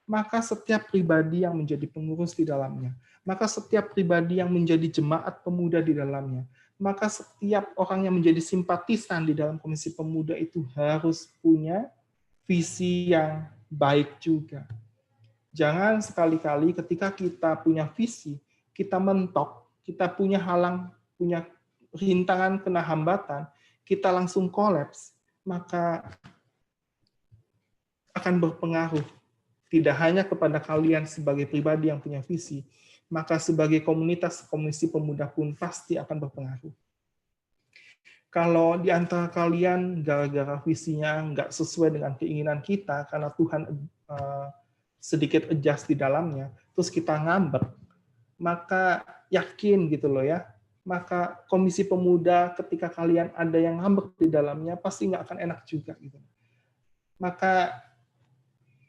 maka setiap pribadi yang menjadi pengurus di dalamnya, maka setiap pribadi yang menjadi jemaat pemuda di dalamnya, maka setiap orang yang menjadi simpatisan di dalam Komisi Pemuda itu harus punya visi yang baik juga. Jangan sekali-kali ketika kita punya visi, kita mentok, kita punya halang, punya rintangan, kena hambatan, kita langsung kolaps, maka akan berpengaruh tidak hanya kepada kalian sebagai pribadi yang punya visi, maka sebagai komunitas Komisi Pemuda pun pasti akan berpengaruh. Kalau di antara kalian gara-gara visinya nggak sesuai dengan keinginan kita, karena Tuhan sedikit adjust di dalamnya, terus kita ngambek, maka yakin gitu loh ya, maka Komisi Pemuda ketika kalian ada yang ngambek di dalamnya, pasti nggak akan enak juga gitu. Maka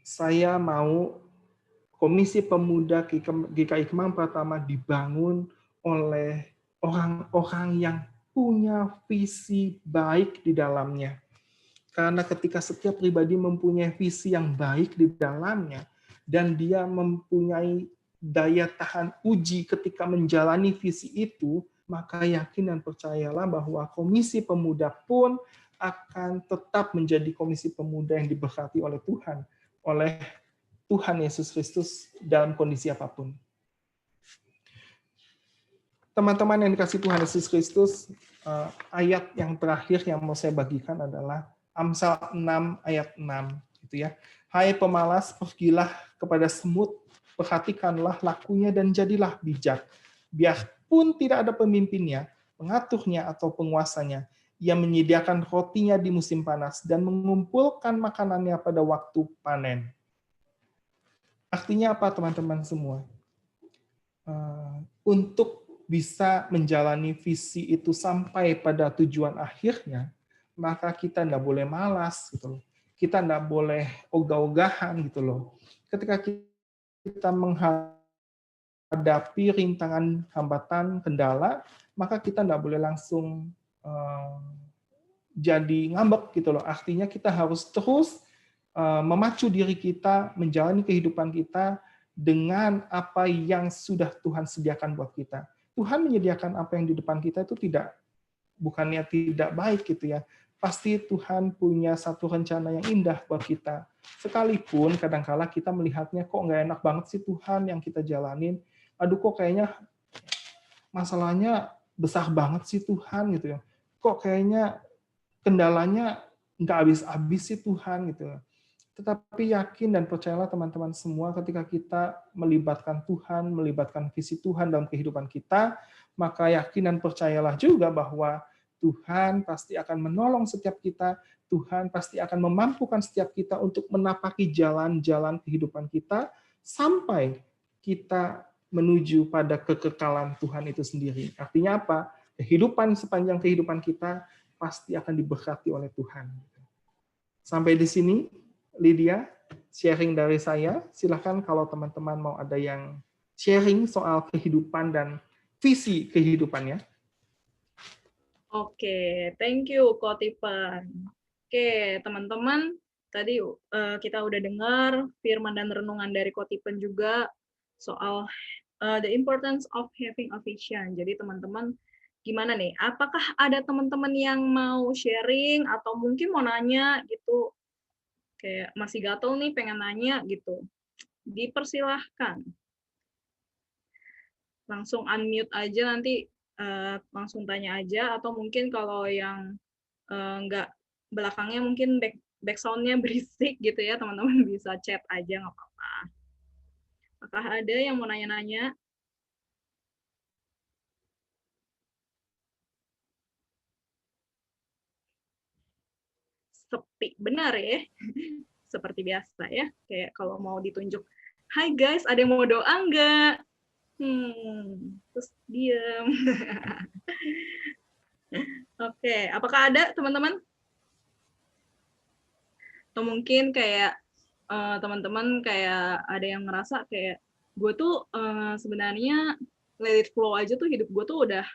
saya mau Komisi Pemuda GKI Kemang Pratama dibangun oleh orang-orang yang punya visi baik di dalamnya. Karena ketika setiap pribadi mempunyai visi yang baik di dalamnya, dan dia mempunyai daya tahan uji ketika menjalani visi itu, maka yakin dan percayalah bahwa Komisi Pemuda pun akan tetap menjadi Komisi Pemuda yang diberkati oleh Tuhan Yesus Kristus dalam kondisi apapun. Teman-teman yang dikasih Tuhan Yesus Kristus, ayat yang terakhir yang mau saya bagikan adalah Amsal 6 ayat 6 gitu ya. Hai pemalas, pergilah kepada semut, perhatikanlah lakunya dan jadilah bijak. Biarpun tidak ada pemimpinnya, pengaturnya atau penguasanya, ia menyediakan rotinya di musim panas dan mengumpulkan makanannya pada waktu panen. Artinya apa teman-teman semua? Untuk bisa menjalani visi itu sampai pada tujuan akhirnya, maka kita tidak boleh malas gitu loh. Kita tidak boleh ogah-ogahan gitu loh. Ketika kita menghadapi rintangan, hambatan, kendala, maka kita tidak boleh langsung jadi ngambek gitu loh. Artinya kita harus terus memacu diri kita menjalani kehidupan kita dengan apa yang sudah Tuhan sediakan buat kita. Tuhan menyediakan apa yang di depan kita itu bukannya tidak baik gitu ya. Pasti Tuhan punya satu rencana yang indah buat kita. Sekalipun kadangkala kita melihatnya kok nggak enak banget sih Tuhan yang kita jalanin. Aduh kok kayaknya masalahnya besar banget sih Tuhan gitu ya. Kok kayaknya kendalanya nggak habis-habis sih Tuhan gitu ya. Tetapi yakin dan percayalah teman-teman semua, ketika kita melibatkan Tuhan, melibatkan visi Tuhan dalam kehidupan kita, maka yakin dan percayalah juga bahwa Tuhan pasti akan menolong setiap kita, Tuhan pasti akan memampukan setiap kita untuk menapaki jalan-jalan kehidupan kita, sampai kita menuju pada kekekalan Tuhan itu sendiri. Artinya apa? Sepanjang kehidupan kita pasti akan diberkati oleh Tuhan. Sampai di sini, Lydia, sharing dari saya. Silakan kalau teman-teman mau ada yang sharing soal kehidupan dan visi kehidupannya. Oke, thank you, Kotipan. Oke, teman-teman, tadi kita udah dengar firman dan renungan dari Kotipan juga soal the importance of having a vision. Jadi teman-teman, gimana nih? Apakah ada teman-teman yang mau sharing atau mungkin mau nanya gitu? Kayak masih gatel nih pengen nanya gitu. Dipersilahkan. Langsung unmute aja nanti langsung tanya aja, atau mungkin kalau yang nggak belakangnya mungkin back sound-nya berisik gitu ya, teman-teman bisa chat aja nggak apa-apa. Apakah ada yang mau nanya-nanya? Sepi, benar ya? Seperti biasa ya, kayak kalau mau ditunjuk, hai guys, ada yang mau doa nggak? Terus diam. Oke, apakah ada teman-teman? Atau mungkin kayak teman-teman kayak ada yang ngerasa kayak gue tuh sebenarnya let it flow aja tuh, hidup gue tuh udah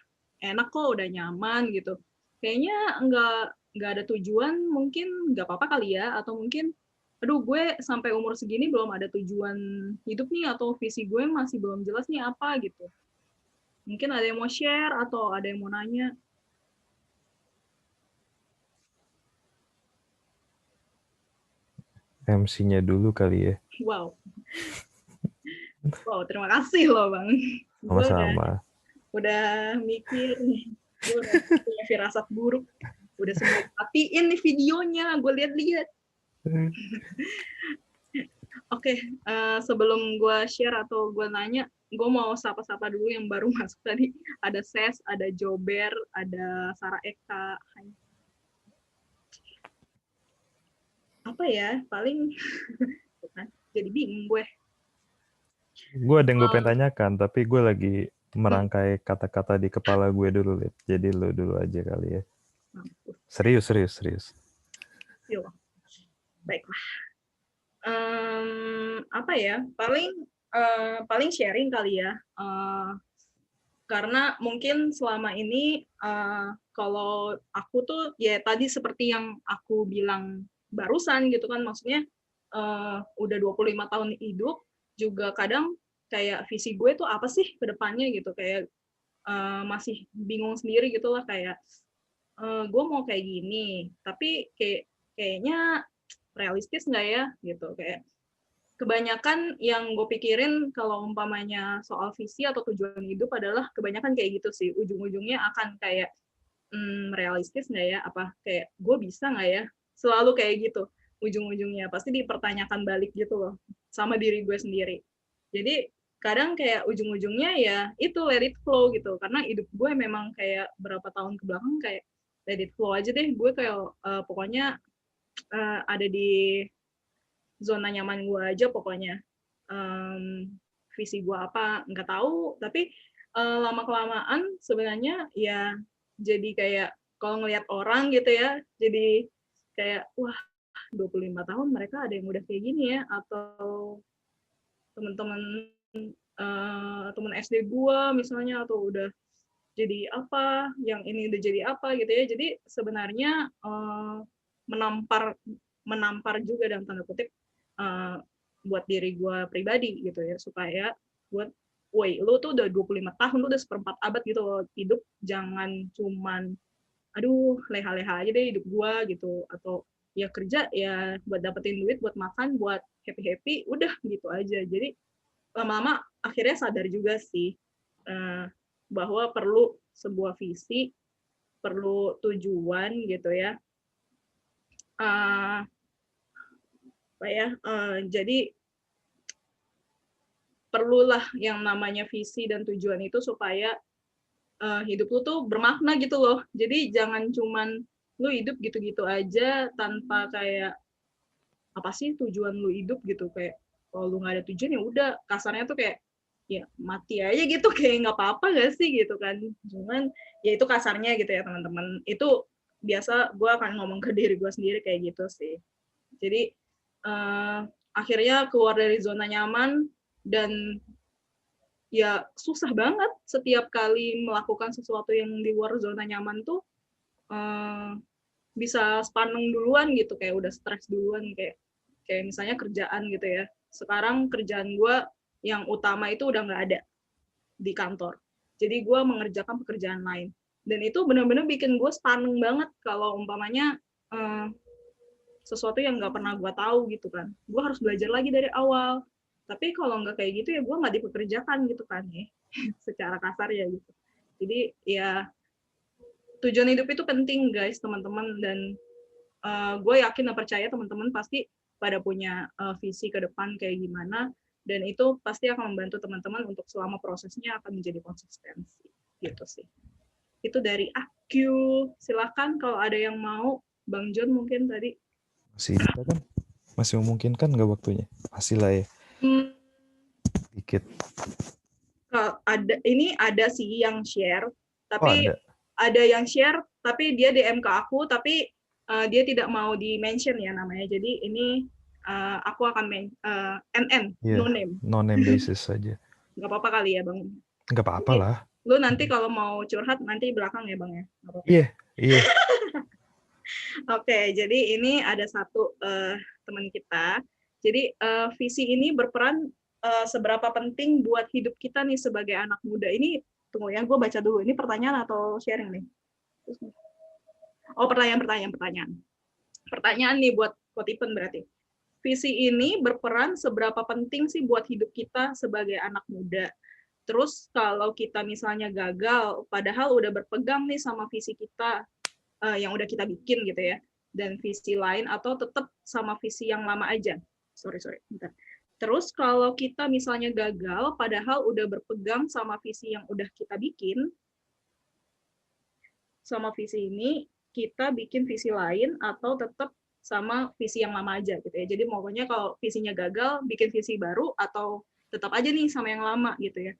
enak kok, udah nyaman gitu. Kayaknya nggak ada tujuan, mungkin nggak apa-apa kali ya, atau mungkin aduh gue sampai umur segini belum ada tujuan hidup nih, atau visi gue masih belum jelas nih apa gitu. Mungkin ada yang mau share atau ada yang mau nanya. MC-nya dulu kali ya. Wow. Wow, terima kasih loh Bang. Sama-sama. Udah mikir nih. Gue udah punya firasat buruk. Udah semua matiin nih videonya, gue lihat-lihat. Oke, sebelum gue share atau gue nanya, gue mau sapa-sapa dulu yang baru masuk tadi. Ada Ses, ada Jober, ada Sarah Eka. Apa ya, paling jadi bingung gue. Gue ada yang gue pengen tanyakan, tapi gue lagi merangkai kata-kata di kepala gue dulu, Lid. Jadi lo dulu aja kali ya. Serius. Yo, baiklah. Apa ya? Paling sharing kali ya. Karena mungkin selama ini kalau aku tuh ya tadi seperti yang aku bilang barusan gitu kan, maksudnya udah 25 tahun hidup juga kadang kayak visi gue tuh apa sih ke depannya gitu, kayak masih bingung sendiri gitu lah, kayak gue mau kayak gini tapi kayaknya realistis nggak ya gitu. Kayak kebanyakan yang gue pikirin kalau umpamanya soal visi atau tujuan hidup adalah kebanyakan kayak gitu sih, ujung-ujungnya akan kayak realistis nggak ya, apa kayak gue bisa nggak ya, selalu kayak gitu ujung-ujungnya pasti dipertanyakan balik gitu loh sama diri gue sendiri. Jadi kadang kayak ujung-ujungnya ya itu let it flow gitu, karena hidup gue memang kayak berapa tahun ke belakang kayak let it flow aja deh, gue kayak pokoknya ada di zona nyaman gue aja pokoknya. Visi gue apa nggak tahu, tapi lama-kelamaan sebenarnya ya jadi kayak kalau ngelihat orang gitu ya, jadi kayak wah 25 tahun mereka ada yang udah kayak gini ya, atau teman-teman teman SD gue misalnya, atau udah jadi apa, yang ini udah jadi apa gitu ya. Jadi sebenarnya menampar juga dalam tanda kutip buat diri gue pribadi gitu ya, supaya buat, woi lu tuh udah 25 tahun, lu udah seperempat abad gitu loh hidup, jangan cuman aduh leha-leha aja deh hidup gue gitu, atau ya kerja ya buat dapetin duit, buat makan, buat happy-happy, udah gitu aja. Jadi lama-lama akhirnya sadar juga sih bahwa perlu sebuah visi, perlu tujuan gitu ya. Jadi perlulah yang namanya visi dan tujuan itu supaya hidup lu tuh bermakna gitu loh. Jadi jangan cuman lu hidup gitu-gitu aja tanpa kayak apa sih tujuan lu hidup gitu, kayak kalau lu nggak ada tujuan ya udah, kasarnya tuh kayak ya mati aja gitu, kayak nggak apa-apa gak sih gitu kan. Cuman ya itu kasarnya gitu ya teman-teman, itu biasa gue akan ngomong ke diri gue sendiri kayak gitu sih. Jadi akhirnya keluar dari zona nyaman, dan ya susah banget setiap kali melakukan sesuatu yang di luar zona nyaman tuh bisa spaneng duluan gitu, kayak udah stres duluan, kayak misalnya kerjaan gitu ya. Sekarang kerjaan gue yang utama itu udah nggak ada di kantor. Jadi gue mengerjakan pekerjaan lain. Dan itu benar-benar bikin gue spaneng banget kalau umpamanya sesuatu yang nggak pernah gue tahu gitu kan. Gue harus belajar lagi dari awal. Tapi kalau nggak kayak gitu ya gue nggak dipekerjakan gitu kan ya. Secara kasar ya gitu. Jadi ya tujuan hidup itu penting guys teman-teman. Dan gue yakin dan percaya teman-teman pasti pada punya visi ke depan kayak gimana. Dan itu pasti akan membantu teman-teman untuk selama prosesnya akan menjadi konsistensi. Gitu sih. Itu dari aku. Silakan kalau ada yang mau. Bang John mungkin tadi. Masih bisa kan? Masih memungkinkan nggak waktunya? Masih lah ya. Dikit. Ada sih yang share, tapi ada yang share, tapi dia DM ke aku, tapi dia tidak mau di mention ya namanya. Jadi ini aku akan NN, no name. No name basis saja. Nggak apa-apa kali ya Bang. Nggak apa-apa lah. Lu nanti kalau mau curhat nanti belakang ya Bang ya. Iya. Oke, jadi ini ada satu teman kita. Jadi visi ini berperan seberapa penting buat hidup kita nih sebagai anak muda. Ini tunggu ya, gue baca dulu. Ini pertanyaan atau sharing nih? Oh, pertanyaan. Pertanyaan nih buat Kotipen berarti. Visi ini berperan seberapa penting sih buat hidup kita sebagai anak muda? Terus kalau kita misalnya gagal, padahal udah berpegang nih sama visi kita yang udah kita bikin gitu ya, dan visi lain, atau tetap sama visi yang lama aja. Sorry, bentar. Terus kalau kita misalnya gagal, padahal udah berpegang sama visi yang udah kita bikin, sama visi ini, kita bikin visi lain, atau tetap sama visi yang lama aja gitu ya. Jadi pokoknya kalau visinya gagal, bikin visi baru, atau tetap aja nih sama yang lama gitu ya.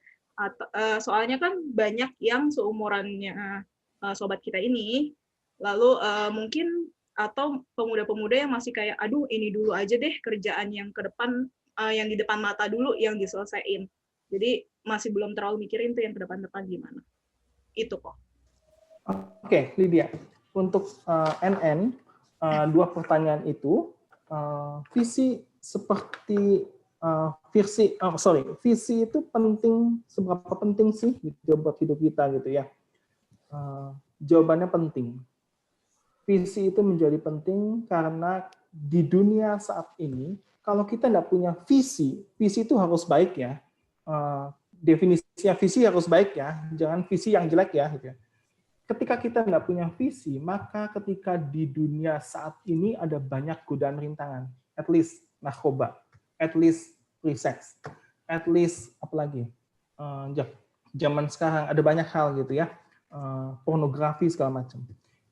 Soalnya kan banyak yang seumurannya sobat kita ini, lalu mungkin atau pemuda-pemuda yang masih kayak aduh ini dulu aja deh kerjaan yang ke depan, yang di depan mata dulu yang diselesain. Jadi masih belum terlalu mikirin tuh yang ke depan-depan gimana. Itu kok. Oke, Lydia. Untuk NN, dua pertanyaan itu, visi seperti visi itu penting, seberapa penting sih gitu buat hidup kita gitu ya? Jawabannya penting. Visi itu menjadi penting karena di dunia saat ini, kalau kita tidak punya visi itu harus baik ya. Definisinya visi harus baik ya, jangan visi yang jelek ya. Gitu. Ketika kita tidak punya visi, maka ketika di dunia saat ini ada banyak godaan rintangan. At least narkoba, at least free sex, at least apalagi zaman sekarang ada banyak hal gitu ya, pornografi segala macam.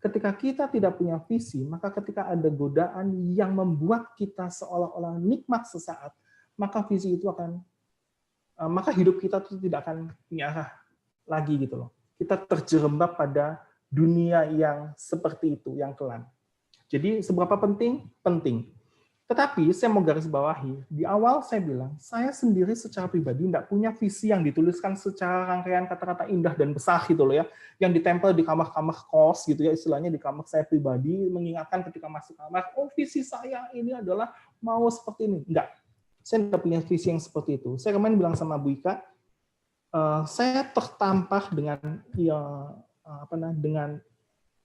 Ketika kita tidak punya visi, maka ketika ada godaan yang membuat kita seolah-olah nikmat sesaat, maka visi itu maka hidup kita itu tidak akan punya arah lagi gitu loh. Kita terjerembab pada dunia yang seperti itu, yang kelam. Jadi seberapa penting? Penting. Tetapi saya mau garis bawahi, di awal saya bilang, saya sendiri secara pribadi tidak punya visi yang dituliskan secara rangkaian kata-kata indah dan besar gitu loh ya, yang ditempel di kamar-kamar kos gitu ya, istilahnya di kamar saya pribadi, mengingatkan ketika masuk kamar, oh visi saya ini adalah mau seperti ini. Enggak, saya tidak punya visi yang seperti itu. Saya kemarin bilang sama Bu Ika, saya tertampar dengan dengan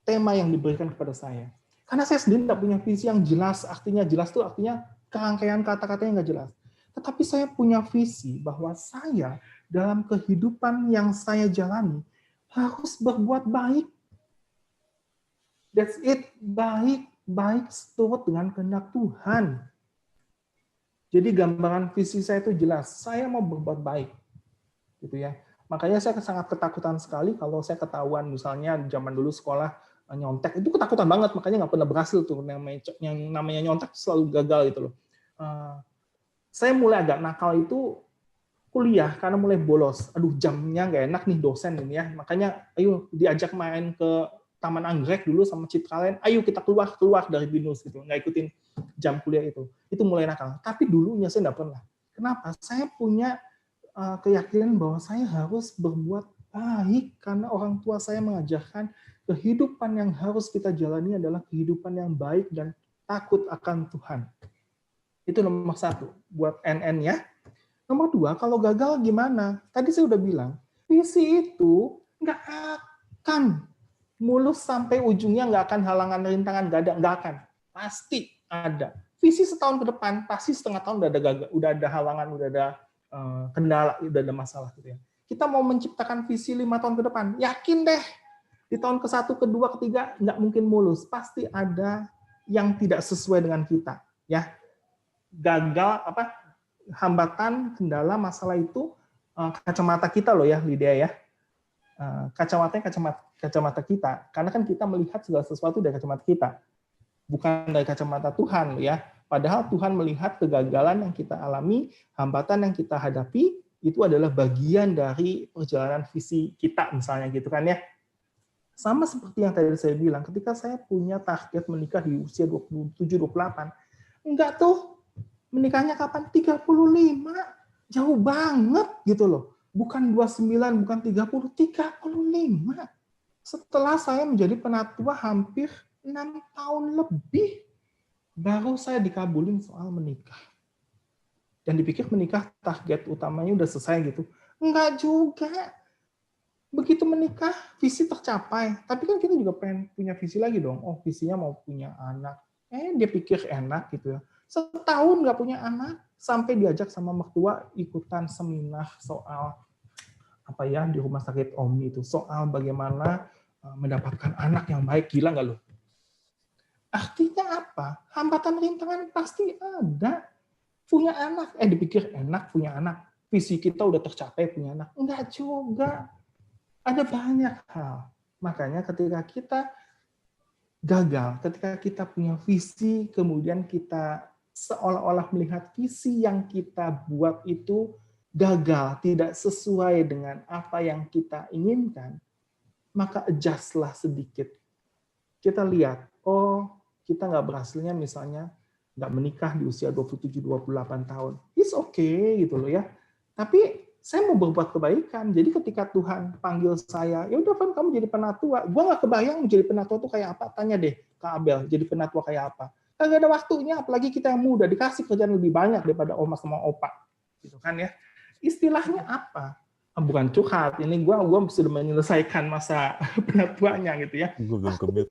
tema yang diberikan kepada saya. Karena saya sendiri tidak punya visi yang jelas, artinya jelas itu artinya kerangkaian kata-kata yang nggak jelas. Tetapi saya punya visi bahwa saya dalam kehidupan yang saya jalani harus berbuat baik. That's it, baik seturut dengan kehendak Tuhan. Jadi gambaran visi saya itu jelas, saya mau berbuat baik. Gitu ya. Makanya saya sangat ketakutan sekali kalau saya ketahuan misalnya zaman dulu sekolah nyontek, itu ketakutan banget, makanya nggak pernah berhasil tuh, yang namanya nyontek selalu gagal gitu loh. Saya mulai agak nakal itu kuliah karena mulai bolos, aduh jamnya nggak enak nih dosen ini ya, makanya ayo diajak main ke Taman Anggrek dulu sama Citraland, ayo kita keluar dari BINUS gitu, nggak ikutin jam kuliah itu mulai nakal. Tapi dulunya saya nggak pernah. Kenapa? Saya punya keyakinan bahwa saya harus berbuat baik karena orang tua saya mengajarkan kehidupan yang harus kita jalani adalah kehidupan yang baik dan takut akan Tuhan. Itu nomor 1 buat NN ya. Nomor 2, kalau gagal gimana? Tadi saya udah bilang, visi itu nggak akan mulus sampai ujungnya, nggak akan halangan rintangan, nggak akan. Pasti ada. Visi setahun ke depan, pasti setengah tahun udah ada halangan, udah ada kendala, udah ada masalah gitu ya. Kita mau menciptakan visi 5 tahun ke depan, yakin deh di tahun ke-1, ke-2, ke-3 nggak mungkin mulus, pasti ada yang tidak sesuai dengan kita ya. Gagal hambatan, kendala, masalah itu kacamata kita loh ya Lydia ya. Kacamata kita, karena kan kita melihat segala sesuatu dari kacamata kita, bukan dari kacamata Tuhan loh ya. Padahal Tuhan melihat kegagalan yang kita alami, hambatan yang kita hadapi, itu adalah bagian dari perjalanan visi kita misalnya gitu kan ya. Sama seperti yang tadi saya bilang, ketika saya punya target menikah di usia 27-28, enggak tuh, menikahnya kapan? 35, jauh banget gitu loh. Bukan 29, bukan 35. Setelah saya menjadi penatua hampir 6 tahun lebih, baru saya dikabulin soal menikah. Dan dipikir menikah target utamanya udah selesai gitu. Enggak juga. Begitu menikah, visi tercapai. Tapi kan kita juga pengen punya visi lagi dong. Oh, visinya mau punya anak. Dia pikir enak gitu ya. Setahun nggak punya anak, sampai diajak sama mertua ikutan seminar soal di rumah sakit Omni itu. Soal bagaimana mendapatkan anak yang baik. Gila nggak lo? Artinya apa? Hambatan rintangan pasti ada. Punya anak, dipikir enak punya anak. Visi kita udah tercapai punya anak. Enggak juga. Ada banyak hal. Makanya ketika kita gagal, ketika kita punya visi, kemudian kita seolah-olah melihat visi yang kita buat itu gagal, tidak sesuai dengan apa yang kita inginkan, maka adjust-lah sedikit. Kita lihat, kita nggak berhasilnya misalnya nggak menikah di usia 27-28 tahun. It's okay gitu loh ya. Tapi saya mau berbuat kebaikan. Jadi ketika Tuhan panggil saya, ya udah Van, kamu jadi penatua. Gue nggak kebayang jadi penatua itu kayak apa. Tanya deh Kak Abel, jadi penatua kayak apa. Kagak ada waktunya, apalagi kita yang muda, dikasih kerjaan lebih banyak daripada oma sama opa. Gitu kan ya. Istilahnya apa? Bukan curhat, ini gue sudah menyelesaikan masa penatuanya gitu ya. Gue belum commit.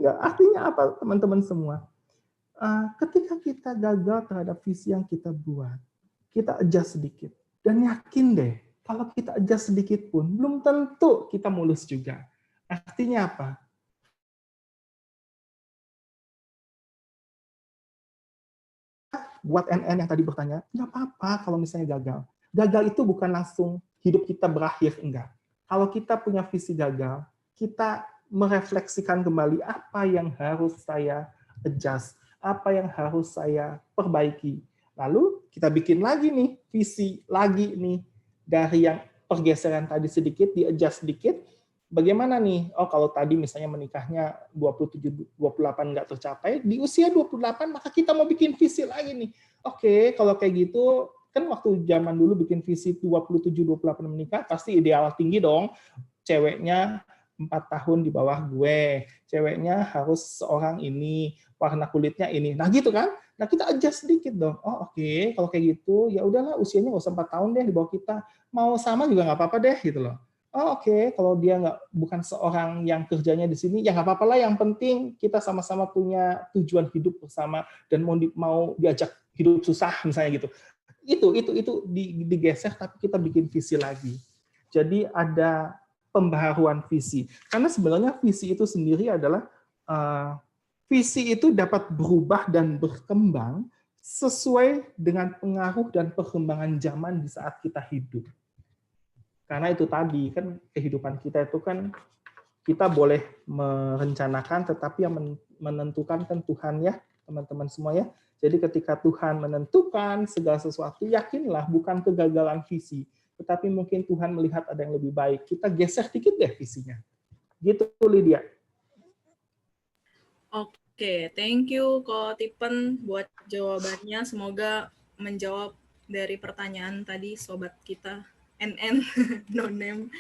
Ya, artinya apa teman-teman semua? Ketika kita gagal terhadap visi yang kita buat, kita adjust sedikit. Dan yakin deh, kalau kita adjust sedikit pun, belum tentu kita mulus juga. Artinya apa? Buat NN yang tadi bertanya, nggak apa-apa kalau misalnya gagal. Gagal itu bukan langsung hidup kita berakhir, enggak. Kalau kita punya visi gagal, kita merefleksikan kembali apa yang harus saya adjust, apa yang harus saya perbaiki. Lalu kita bikin lagi nih, visi lagi nih, dari yang pergeseran tadi sedikit, di-adjust sedikit, bagaimana nih? Oh, kalau tadi misalnya menikahnya 27-28 nggak tercapai, di usia 28 maka kita mau bikin visi lagi nih. Oke, kalau kayak gitu, kan waktu zaman dulu bikin visi 27-28 menikah, pasti ideal tinggi dong. Ceweknya 4 tahun di bawah gue, ceweknya harus seorang ini, warna kulitnya ini. Nah gitu kan? Nah kita adjust sedikit dong. Oh oke, kalau kayak gitu ya udahlah usianya nggak usah 4 tahun deh di bawah kita. Mau sama juga nggak apa-apa deh gitu loh. Oh oke, kalau dia bukan seorang yang kerjanya di sini, ya nggak apa-apa lah. Yang penting kita sama-sama punya tujuan hidup bersama dan mau diajak hidup susah misalnya gitu. Itu digeser tapi kita bikin visi lagi. Jadi ada pembaharuan visi. Karena sebenarnya visi itu sendiri adalah visi itu dapat berubah dan berkembang sesuai dengan pengaruh dan perkembangan zaman di saat kita hidup. Karena itu tadi kan kehidupan kita itu kan kita boleh merencanakan, tetapi yang menentukan kan Tuhan ya, teman-teman semua ya. Jadi ketika Tuhan menentukan segala sesuatu, yakinlah bukan kegagalan visi, tetapi mungkin Tuhan melihat ada yang lebih baik. Kita geser dikit deh visinya. Gitu, Lydia. Oke, thank you Ko Tipen buat jawabannya. Semoga menjawab dari pertanyaan tadi sobat kita NN no name.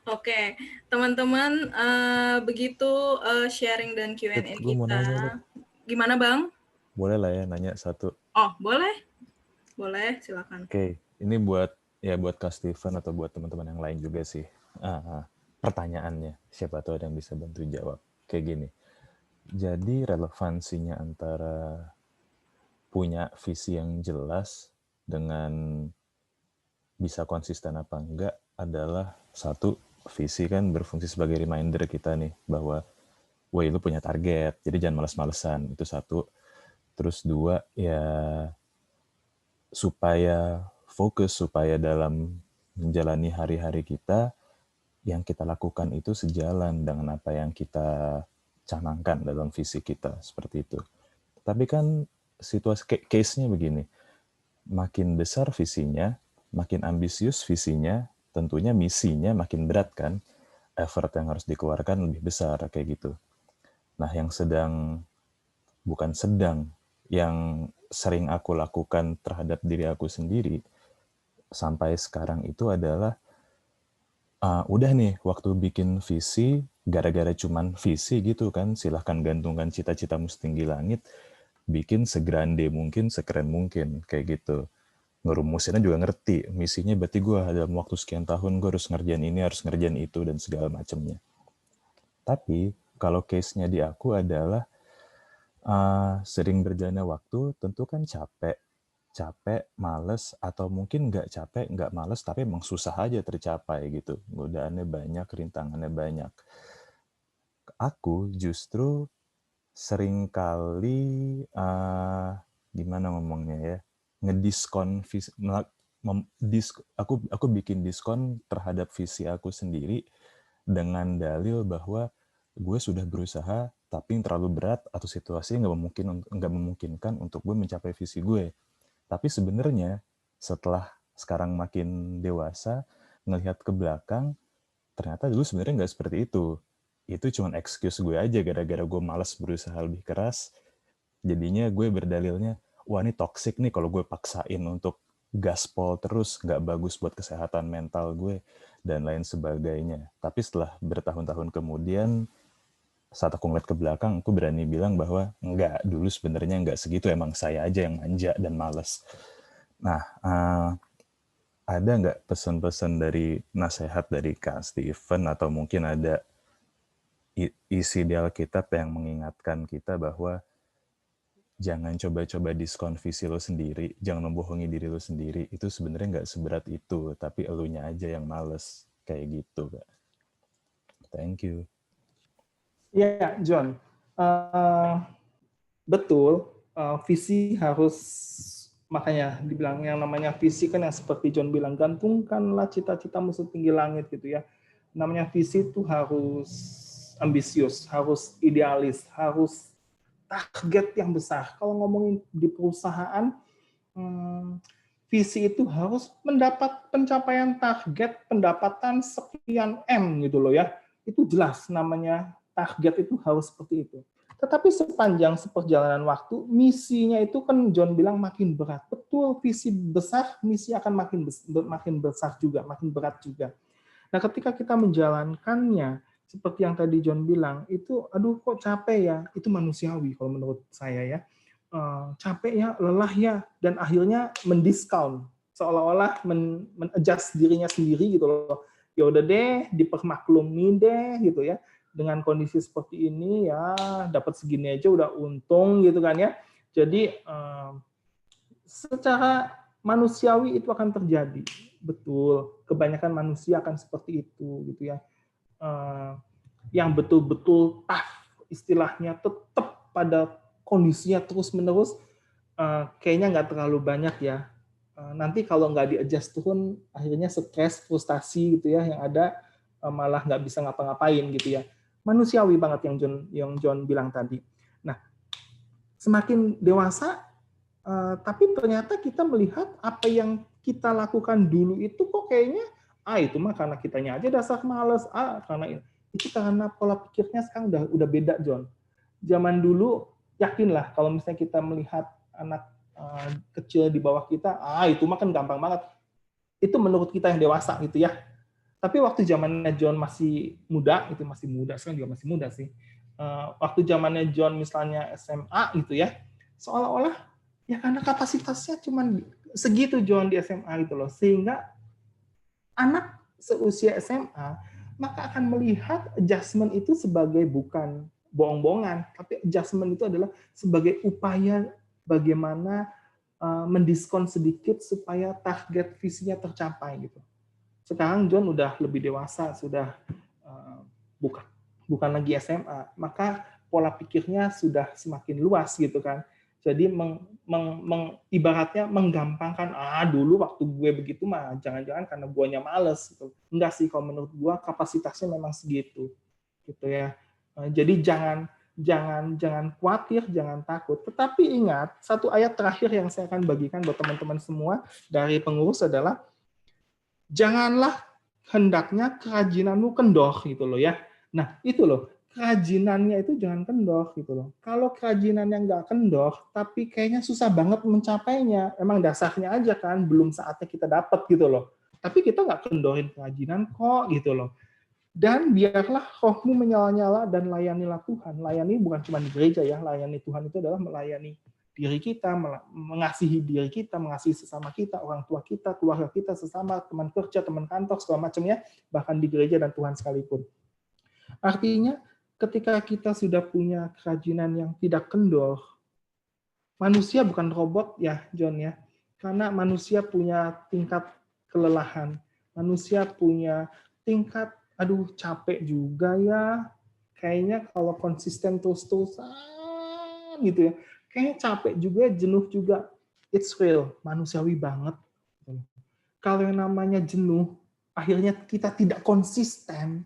Oke, teman-teman, begitu sharing dan Q&A Gue mau kita. nanya, Lid. Gimana Bang? Boleh lah ya nanya satu. Oh, boleh. Boleh, silakan. Oke, ini buat Kak Steven atau buat teman-teman yang lain juga sih. Pertanyaannya, siapa tahu ada yang bisa bantu jawab. Kayak gini. Jadi relevansinya antara punya visi yang jelas dengan bisa konsisten apa enggak adalah satu, visi kan berfungsi sebagai reminder kita nih bahwa woi lu punya target, jadi jangan males-malesan. Itu satu. Terus dua, ya supaya fokus, supaya dalam menjalani hari-hari kita yang kita lakukan itu sejalan dengan apa yang kita canangkan dalam visi kita, seperti itu. Tapi kan situasi case-nya begini, makin besar visinya, makin ambisius visinya, tentunya misinya makin berat kan, effort yang harus dikeluarkan lebih besar kayak gitu. Nah, yang sering aku lakukan terhadap diri aku sendiri sampai sekarang itu adalah udah nih waktu bikin visi, gara-gara cuman visi gitu kan, silahkan gantungkan cita-citamu setinggi langit, bikin segrande mungkin, sekeren mungkin, kayak gitu. Ngerumusinnya juga ngerti, misinya berarti gue dalam waktu sekian tahun gue harus ngerjain ini, harus ngerjain itu, dan segala macamnya. Tapi kalau case-nya di aku adalah sering berjalannya waktu, tentu kan capek, males, atau mungkin nggak capek, nggak males, tapi emang susah aja tercapai gitu. Godaannya banyak, rintangannya banyak. Aku justru sering kali, gimana ngomongnya ya, aku bikin diskon terhadap visi aku sendiri dengan dalil bahwa gue sudah berusaha, tapi yang terlalu berat atau situasi nggak memungkinkan untuk gue mencapai visi gue. Tapi sebenarnya setelah sekarang makin dewasa, ngelihat ke belakang, ternyata dulu sebenarnya nggak seperti itu. Itu cuma excuse gue aja gara-gara gue malas berusaha lebih keras. Jadinya gue berdalilnya, wah ini toxic nih kalau gue paksain untuk gaspol terus, nggak bagus buat kesehatan mental gue, dan lain sebagainya. Tapi setelah bertahun-tahun kemudian, saat aku ngeliat ke belakang, aku berani bilang bahwa enggak, dulu sebenarnya enggak segitu, emang saya aja yang manja dan malas. Nah, ada nggak pesan-pesan dari nasihat dari Kak Steven, atau mungkin ada isi di Alkitab yang mengingatkan kita bahwa jangan coba-coba diskon visi lo sendiri, jangan membohongi diri lo sendiri, itu sebenarnya nggak seberat itu, tapi elunya aja yang males, kayak gitu, Kak. Thank you. Ya, John. Betul, visi harus, makanya dibilang yang namanya visi kan yang seperti John bilang, gantungkanlah cita-citamu setinggi langit gitu ya. Namanya visi itu harus ambisius, harus idealis, harus target yang besar. Kalau ngomongin di perusahaan, visi itu harus mendapat pencapaian target pendapatan sekian M gitu loh ya. itu jelas namanya target itu harus seperti itu. Tetapi sepanjang seperjalanan waktu, misinya itu kan John bilang makin berat. Betul, visi besar, misi akan makin besar juga, makin berat juga. Nah, ketika kita menjalankannya, seperti yang tadi John bilang, itu aduh kok capek ya, itu manusiawi kalau menurut saya ya. Capek ya, lelah ya, dan akhirnya mendiskon, seolah-olah men-adjust dirinya sendiri gitu loh. Ya udah deh, dipermaklumi deh gitu ya. Dengan kondisi seperti ini ya dapat segini aja udah untung gitu kan ya. Jadi secara manusiawi itu akan terjadi. Betul, kebanyakan manusia akan seperti itu gitu ya. Yang betul-betul tough istilahnya tetap pada kondisinya terus-menerus kayaknya nggak terlalu banyak ya. Nanti kalau nggak di-adjust turun akhirnya stres, frustasi gitu ya, yang ada malah nggak bisa ngapa-ngapain gitu ya. Manusiawi banget yang John bilang tadi. Nah, semakin dewasa, tapi ternyata kita melihat apa yang kita lakukan dulu itu kok kayaknya, itu mah karena kitanya aja dasar males, karena itu karena pola pikirnya sekarang udah beda, John. Zaman dulu, yakinlah kalau misalnya kita melihat anak kecil di bawah kita, itu mah kan gampang banget. Itu menurut kita yang dewasa gitu ya. Tapi waktu zamannya John masih muda, itu masih muda, sekarang juga masih muda sih. Waktu zamannya John misalnya SMA gitu ya, seolah-olah ya karena kapasitasnya cuma segitu John di SMA gitu loh, sehingga anak seusia SMA maka akan melihat adjustment itu sebagai bukan bohong-bohongan, tapi adjustment itu adalah sebagai upaya bagaimana mendiskon sedikit supaya target visinya tercapai gitu. Sekarang John udah lebih dewasa, sudah bukan lagi SMA, maka pola pikirnya sudah semakin luas gitu kan. Jadi ibaratnya menggampangkan, dulu waktu gue begitu mah jangan-jangan karena guanya males gitu. Enggak sih, kalau menurut gue kapasitasnya memang segitu gitu ya. Jadi jangan khawatir, jangan takut. Tetapi ingat, satu ayat terakhir yang saya akan bagikan buat teman-teman semua dari pengurus adalah janganlah hendaknya kerajinanmu kendor gitu loh ya. Nah, itu loh. Kerajinannya itu jangan kendor gitu loh. Kalau kerajinannya nggak kendor, tapi kayaknya susah banget mencapainya. Emang dasarnya aja kan, belum saatnya kita dapat gitu loh. Tapi kita nggak kendorin kerajinan kok gitu loh. Dan biarlah rohmu menyala-nyala dan layanilah Tuhan. Layani bukan cuma di gereja ya, layani Tuhan itu adalah melayani diri kita, mengasihi diri kita, mengasihi sesama kita, orang tua kita, keluarga kita, sesama, teman kerja, teman kantor, segala macamnya, bahkan di gereja dan Tuhan sekalipun. Artinya, ketika kita sudah punya kerajinan yang tidak kendor, manusia bukan robot ya, John ya, karena manusia punya tingkat kelelahan, manusia punya tingkat, capek juga ya, kayaknya kalau konsisten terus-terusan gitu ya, kayaknya capek juga, jenuh juga. It's real, manusiawi banget. Kalau yang namanya jenuh, akhirnya kita tidak konsisten.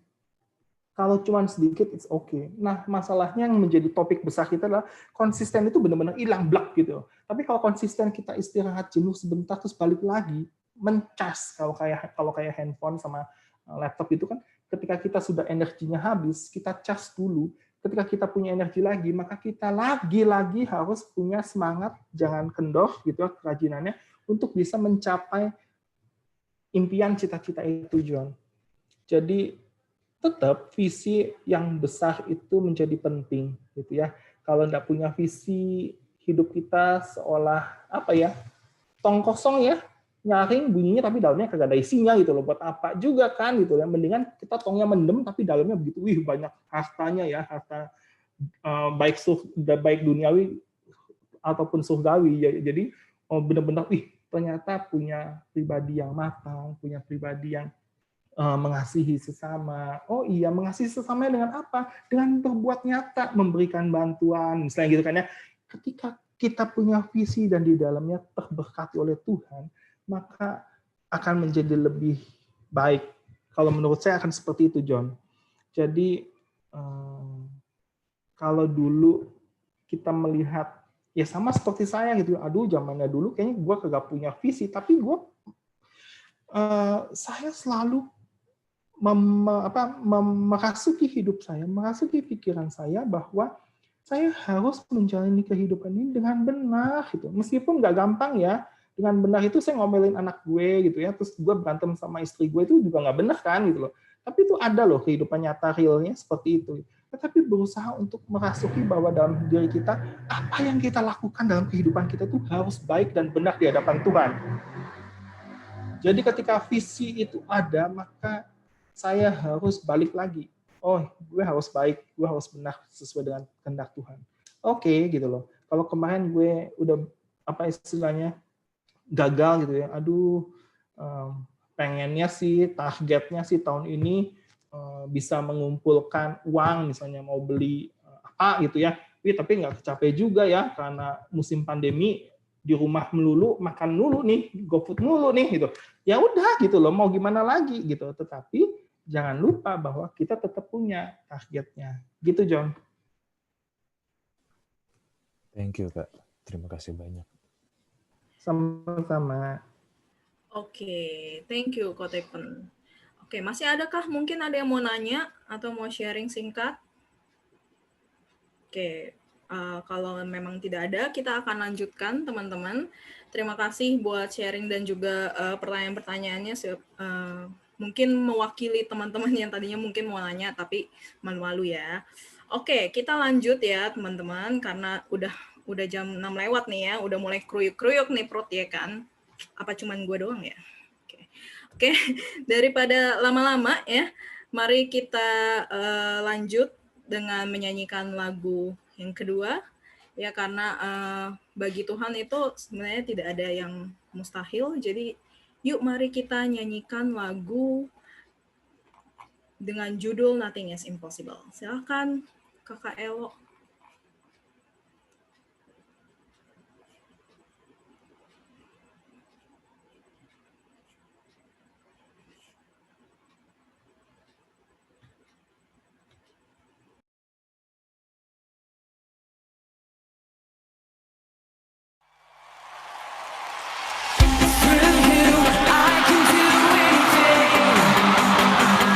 Kalau cuma sedikit, it's okay. Nah, masalahnya yang menjadi topik besar kita adalah konsisten itu benar-benar hilang blak gitu. Tapi kalau konsisten kita istirahat jenuh sebentar terus balik lagi, mencas kalau kayak handphone sama laptop itu kan, ketika kita sudah energinya habis, kita cas dulu. Ketika kita punya energi lagi, maka kita lagi-lagi harus punya semangat, jangan kendor gitu ya kerajinannya, untuk bisa mencapai impian cita-cita itu, John. Jadi tetap visi yang besar itu menjadi penting gitu ya. Kalau nggak punya visi, hidup kita seolah tong kosong ya, nyaring bunyinya tapi dalamnya kagak ada isinya gitu loh. Buat apa juga kan gitu ya. Mendingan kita tongnya mendem tapi dalamnya begitu banyak hartanya ya, harta baik duniawi ataupun surgawi ya. Jadi benar-benar ternyata punya pribadi yang matang, punya pribadi yang mengasihi sesama. Oh iya, mengasihi sesama dengan apa? Dengan berbuat nyata, memberikan bantuan, misalnya gitu kan ya. Ketika kita punya visi dan di dalamnya terberkati oleh Tuhan, maka akan menjadi lebih baik. Kalau menurut saya akan seperti itu, John. Jadi kalau dulu kita melihat ya sama seperti saya gitu, zamannya dulu kayaknya gue kagak punya visi, tapi saya selalu merasuki hidup saya, merasuki pikiran saya bahwa saya harus menjalani kehidupan ini dengan benar gitu. Meskipun nggak gampang ya, dengan benar itu saya ngomelin anak gue gitu ya, terus gue berantem sama istri gue itu juga nggak benar kan gitu loh. Tapi itu ada loh kehidupan nyata realnya seperti itu. Tetapi berusaha untuk merasuki bahwa dalam diri kita, apa yang kita lakukan dalam kehidupan kita itu harus baik dan benar di hadapan Tuhan. Jadi ketika visi itu ada, maka saya harus balik lagi. Oh, gue harus baik, gue harus benar sesuai dengan kehendak Tuhan. Oke, gitu loh. Kalau kemarin gue udah apa istilahnya gagal gitu ya, aduh, pengennya sih, targetnya sih tahun ini bisa mengumpulkan uang, misalnya mau beli apa gitu ya, tapi nggak kecapai juga ya, karena musim pandemi di rumah melulu, makan melulu nih, GoFood melulu nih gitu. Ya udah gitu loh, mau gimana lagi gitu. Tetapi jangan lupa bahwa kita tetap punya targetnya. Gitu, John. Thank you, Kak. Terima kasih banyak. Sama-sama. Oke, thank you, Kotepen. Oke, masih adakah mungkin ada yang mau nanya atau mau sharing singkat? Oke, kalau memang tidak ada, kita akan lanjutkan, teman-teman. Terima kasih buat sharing dan juga pertanyaan-pertanyaannya. Mungkin mewakili teman-teman yang tadinya mungkin mau nanya, tapi malu-malu ya. Oke, kita lanjut ya, teman-teman, karena udah jam 6 lewat nih ya, udah mulai kruyuk-kruyuk nih perut ya kan. Apa cuman gue doang ya? Oke, daripada lama-lama ya, mari kita lanjut dengan menyanyikan lagu yang kedua ya, karena bagi Tuhan itu sebenarnya tidak ada yang mustahil. Jadi yuk mari kita nyanyikan lagu dengan judul Nothing is Impossible. Silakan Kakak Elo.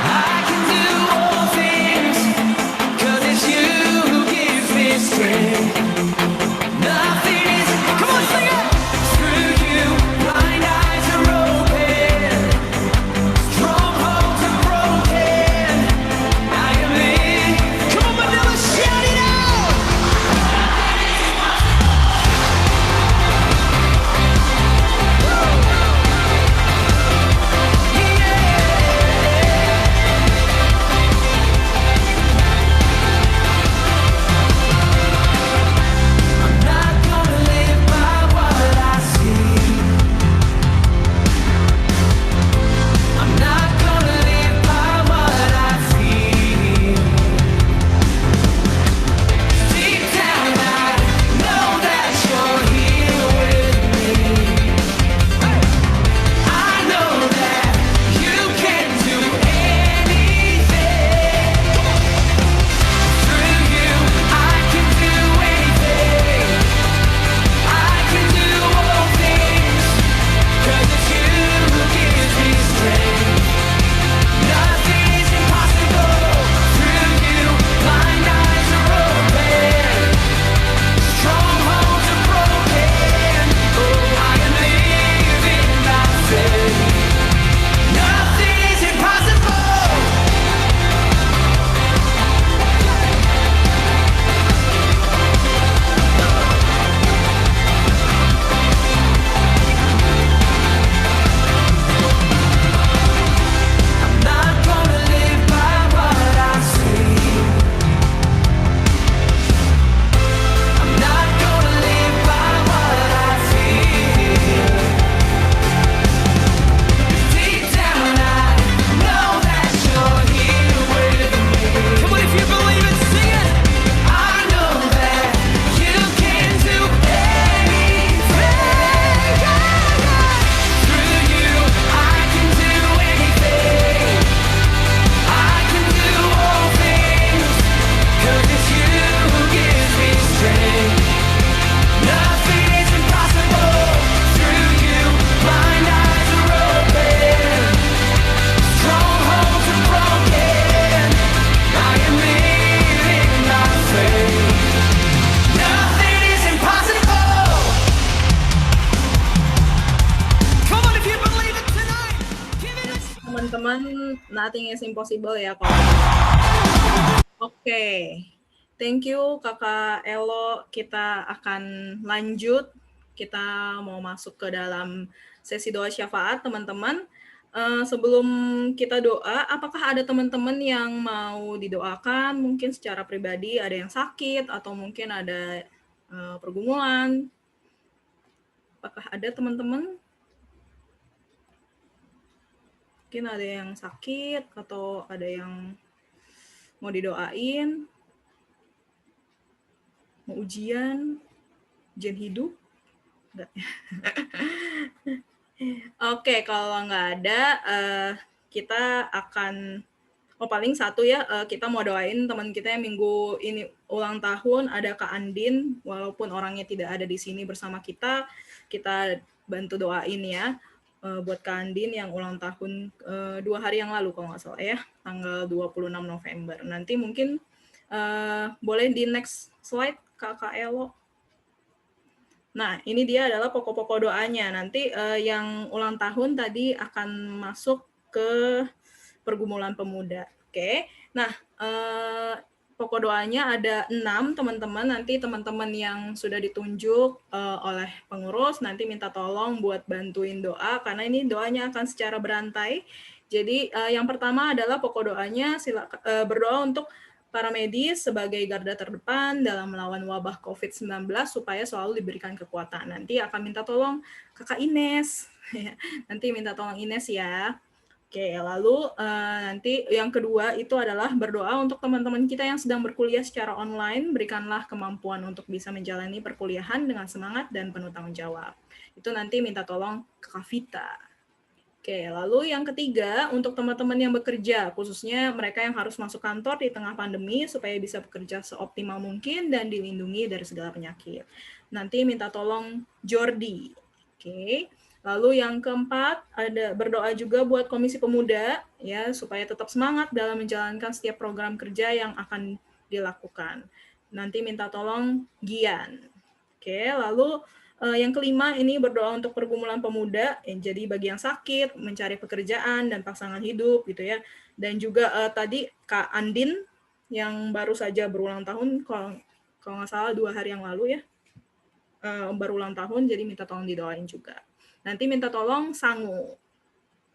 I can do all things, 'cause it's you who gives teman-teman, nothing is impossible ya kalau. Oke. Thank you Kakak Elo. Kita akan lanjut. Kita mau masuk ke dalam sesi doa syafaat, teman-teman. Sebelum kita doa, apakah ada teman-teman yang mau didoakan? Mungkin secara pribadi ada yang sakit atau mungkin ada pergumulan. Apakah ada teman-teman? Mungkin ada yang sakit atau ada yang mau didoain, mau ujian hidup? Enggak. Oke, kalau nggak ada, kita akan, paling satu ya, kita mau doain teman kita yang minggu ini ulang tahun, ada Kak Andin, walaupun orangnya tidak ada di sini bersama kita bantu doain ya, buat Kak Andin yang ulang tahun 2 hari yang lalu kalau nggak salah ya, tanggal 26 November. Nanti mungkin boleh di next slide Kakak Elo. Nah, ini dia adalah pokok-pokok doanya. Nanti yang ulang tahun tadi akan masuk ke pergumulan pemuda. Oke. Nah, pokok doanya ada 6, teman-teman. Nanti teman-teman yang sudah ditunjuk oleh pengurus, nanti minta tolong buat bantuin doa, karena ini doanya akan secara berantai. Jadi yang pertama adalah pokok doanya, berdoa untuk para medis sebagai garda terdepan dalam melawan wabah COVID-19 supaya selalu diberikan kekuatan. Nanti akan minta tolong Kakak Ines. Nanti minta tolong Ines ya. Oke, lalu nanti yang kedua itu adalah berdoa untuk teman-teman kita yang sedang berkuliah secara online. Berikanlah kemampuan untuk bisa menjalani perkuliahan dengan semangat dan penuh tanggung jawab. Itu nanti minta tolong Kak Vita. Oke, lalu yang ketiga, untuk teman-teman yang bekerja, khususnya mereka yang harus masuk kantor di tengah pandemi, supaya bisa bekerja seoptimal mungkin dan dilindungi dari segala penyakit. Nanti minta tolong Jordi. Oke, lalu yang keempat, ada berdoa juga buat Komisi Pemuda, ya, supaya tetap semangat dalam menjalankan setiap program kerja yang akan dilakukan. Nanti minta tolong Gian. Oke, lalu yang kelima ini berdoa untuk pergumulan pemuda, jadi bagi yang sakit, mencari pekerjaan dan pasangan hidup gitu ya. Dan juga tadi Kak Andin yang baru saja berulang tahun, kalau nggak salah 2 hari yang lalu ya, baru ulang tahun, jadi minta tolong didoain juga. Nanti minta tolong Sangu.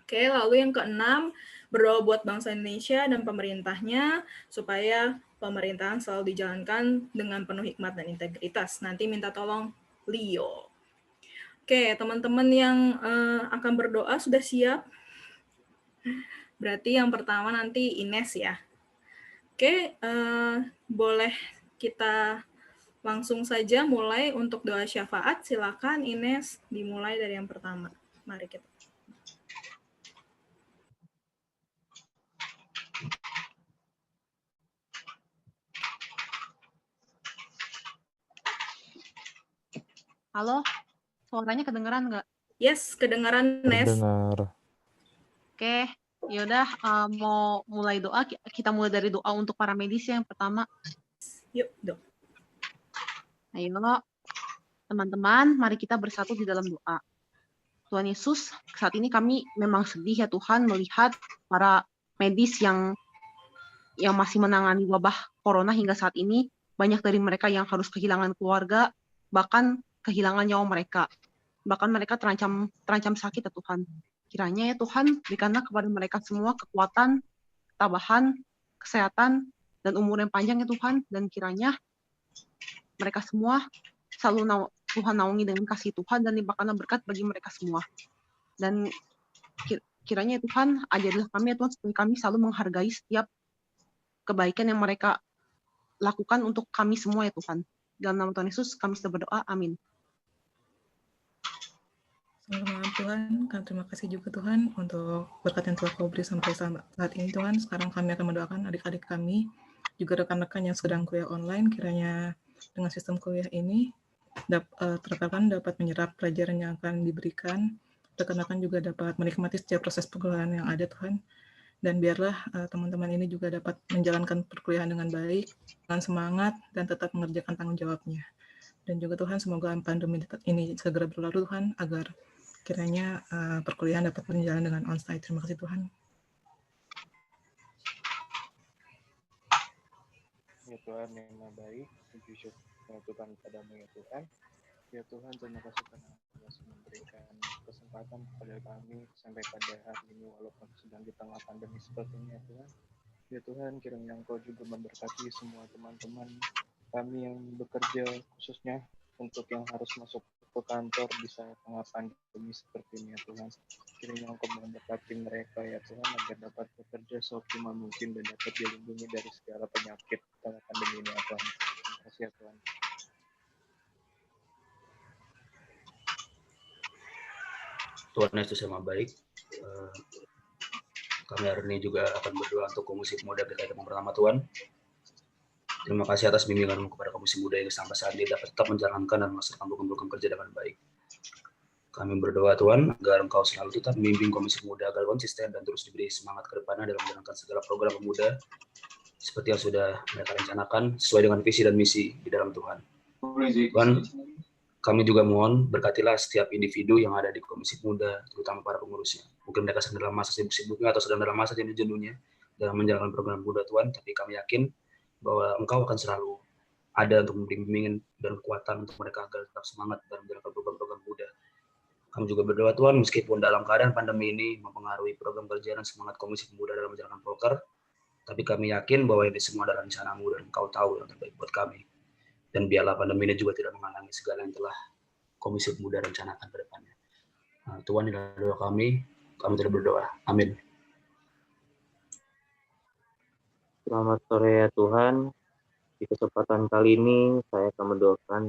Oke, lalu yang keenam, berdoa buat bangsa Indonesia dan pemerintahnya supaya pemerintahan selalu dijalankan dengan penuh hikmat dan integritas. Nanti minta tolong Leo. Oke, teman-teman yang akan berdoa sudah siap? Berarti yang pertama nanti Ines ya. Oke, boleh kita langsung saja mulai untuk doa syafaat. Silakan Ines, dimulai dari yang pertama. Mari kita. Halo, suaranya kedengeran nggak? Yes, kedengaran Nes. Dengar. Oke, yaudah mau mulai doa. Kita mulai dari doa untuk para medis yang pertama. Yuk, dok. Ayo, teman-teman, mari kita bersatu di dalam doa. Tuhan Yesus, saat ini kami memang sedih ya Tuhan melihat para medis yang masih menangani wabah corona hingga saat ini. Banyak dari mereka yang harus kehilangan keluarga, bahkan kehilangan nyawa mereka. Bahkan mereka terancam sakit ya Tuhan. Kiranya ya Tuhan, berikanlah kepada mereka semua kekuatan, ketabahan, kesehatan, dan umur yang panjang ya Tuhan. Dan kiranya mereka semua selalu Tuhan naungi dengan kasih Tuhan dan limpahkanlah berkat bagi mereka semua. Dan kiranya ya Tuhan, ajarilah kami ya Tuhan, supaya kami selalu menghargai setiap kebaikan yang mereka lakukan untuk kami semua ya Tuhan. Dalam nama Tuhan Yesus, kami sudah berdoa. Amin. Selamat Tuhan, kami terima kasih juga Tuhan untuk berkat yang telah Kau beri sampai saat ini Tuhan. Sekarang kami akan mendoakan adik-adik kami, juga rekan-rekan yang sedang kuliah online, kiranya dengan sistem kuliah ini rekan-rekan dapat menyerap pelajaran yang akan diberikan, rekan-rekan juga dapat menikmati setiap proses perkuliahan yang ada Tuhan, dan biarlah teman-teman ini juga dapat menjalankan perkuliahan dengan baik, dengan semangat, dan tetap mengerjakan tanggung jawabnya. Dan juga Tuhan, semoga pandemi ini segera berlalu Tuhan, agar kiranya perkuliahan dapat berjalan dengan onsite. Terima kasih Tuhan. ya Tuhan yang maha baik, puji syukur Tuhan padamu ya Tuhan. Ya Tuhan, terima kasih karena Engkau memberikan kesempatan kepada kami sampai pada hari ini walaupun sedang di tengah pandemi seperti ini ya Tuhan. Ya Tuhan, kiranya Engkau juga memberkati semua teman-teman kami yang bekerja khususnya untuk yang harus masuk ke kantor di saat tengah pandemi seperti ini ya Tuhan. Kiranya Engkau memberkati mereka ya Tuhan agar dapat bekerja seoptimal mungkin dan dapat dilindungi dari segala penyakit tengah pandemi ini ya Tuhan. Terima kasih ya Tuhan. Tuhan Yesus yang maha baik. Kami hari ini juga akan berdoa untuk Komisi Pemuda BKIT pertama Tuhan. Terima kasih atas bimbingan-Mu kepada Komisi Muda yang sampai saat ini dapat tetap menjalankan dan melaksanakan program-program kerja dengan baik. Kami berdoa Tuhan agar Engkau selalu tetap membimbing Komisi Pemuda agar konsisten dan terus diberi semangat ke depannya dalam menjalankan segala program pemuda seperti yang sudah mereka rencanakan sesuai dengan visi dan misi di dalam Tuhan. Tuhan, kami juga mohon berkatilah setiap individu yang ada di Komisi Pemuda, terutama para pengurusnya. Mungkin mereka sedang dalam masa sibuk-sibuknya atau sedang dalam masa jenuh-jenuhnya dalam menjalankan program pemuda Tuhan, tapi kami yakin bahwa Engkau akan selalu ada untuk memberi bimbingan dan kekuatan untuk mereka agar tetap semangat dalam menjalankan program-program pemuda. Kami juga berdoa Tuhan, meskipun dalam keadaan pandemi ini mempengaruhi program kerja dan semangat Komisi Pemuda dalam menjalankan proker, tapi kami yakin bahwa ini semua adalah rencana-Mu dan Engkau tahu yang terbaik buat kami. Dan biarlah pandemi ini juga tidak menghalangi segala yang telah Komisi Pemuda rencanakan ke depannya. Nah, Tuhan, inilah doa kami telah berdoa. Amin. Selamat sore ya Tuhan. Di kesempatan kali ini saya akan mendoakan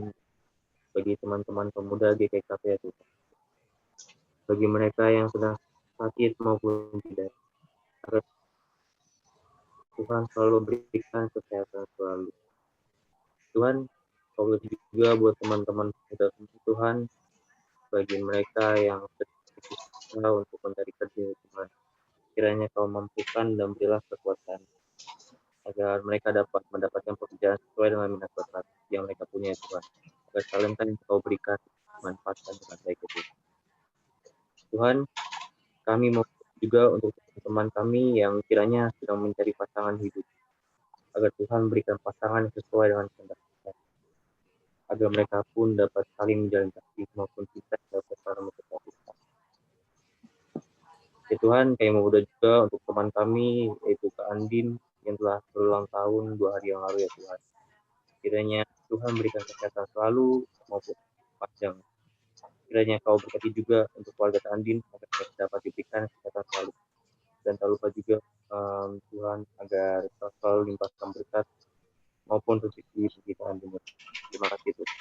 bagi teman-teman pemuda GKKP ya Tuhan. Bagi mereka yang sedang sakit maupun tidak, agar Tuhan selalu berikan kesehatan selalu. Tuhan, Kau juga buat teman-teman pemuda Tuhan, bagi mereka yang sedang untuk mencari kerja Tuhan. Kiranya Kau mampukan dan berilah kekuatan agar mereka dapat mendapatkan pekerjaan sesuai dengan minat bakat yang mereka punya Tuhan. Agar talenta yang Kau berikan manfaatkan dengan baik itu. Tuhan, kami mau juga untuk teman kami yang kiranya sedang mencari pasangan hidup. Agar Tuhan berikan pasangan yang sesuai dengan kehendak kita. Agar mereka pun dapat saling menjalin kasih maupun kita dapat saling mengetahui. Ya Tuhan, kami mau berdoa juga untuk teman kami yaitu Kak Andin yang telah berulang tahun 2 hari yang lalu ya Tuhan. Kiranya Tuhan berikan kesehatan selalu maupun panjang. Kiranya Kau berkati juga untuk keluarga Kak Andin agar mereka dapat diberikan kesehatan selalu. Dan tak lupa juga Tuhan agar selalu limpahkan berkat maupun rezeki bagi Kak Andin. Terima kasih Tuhan.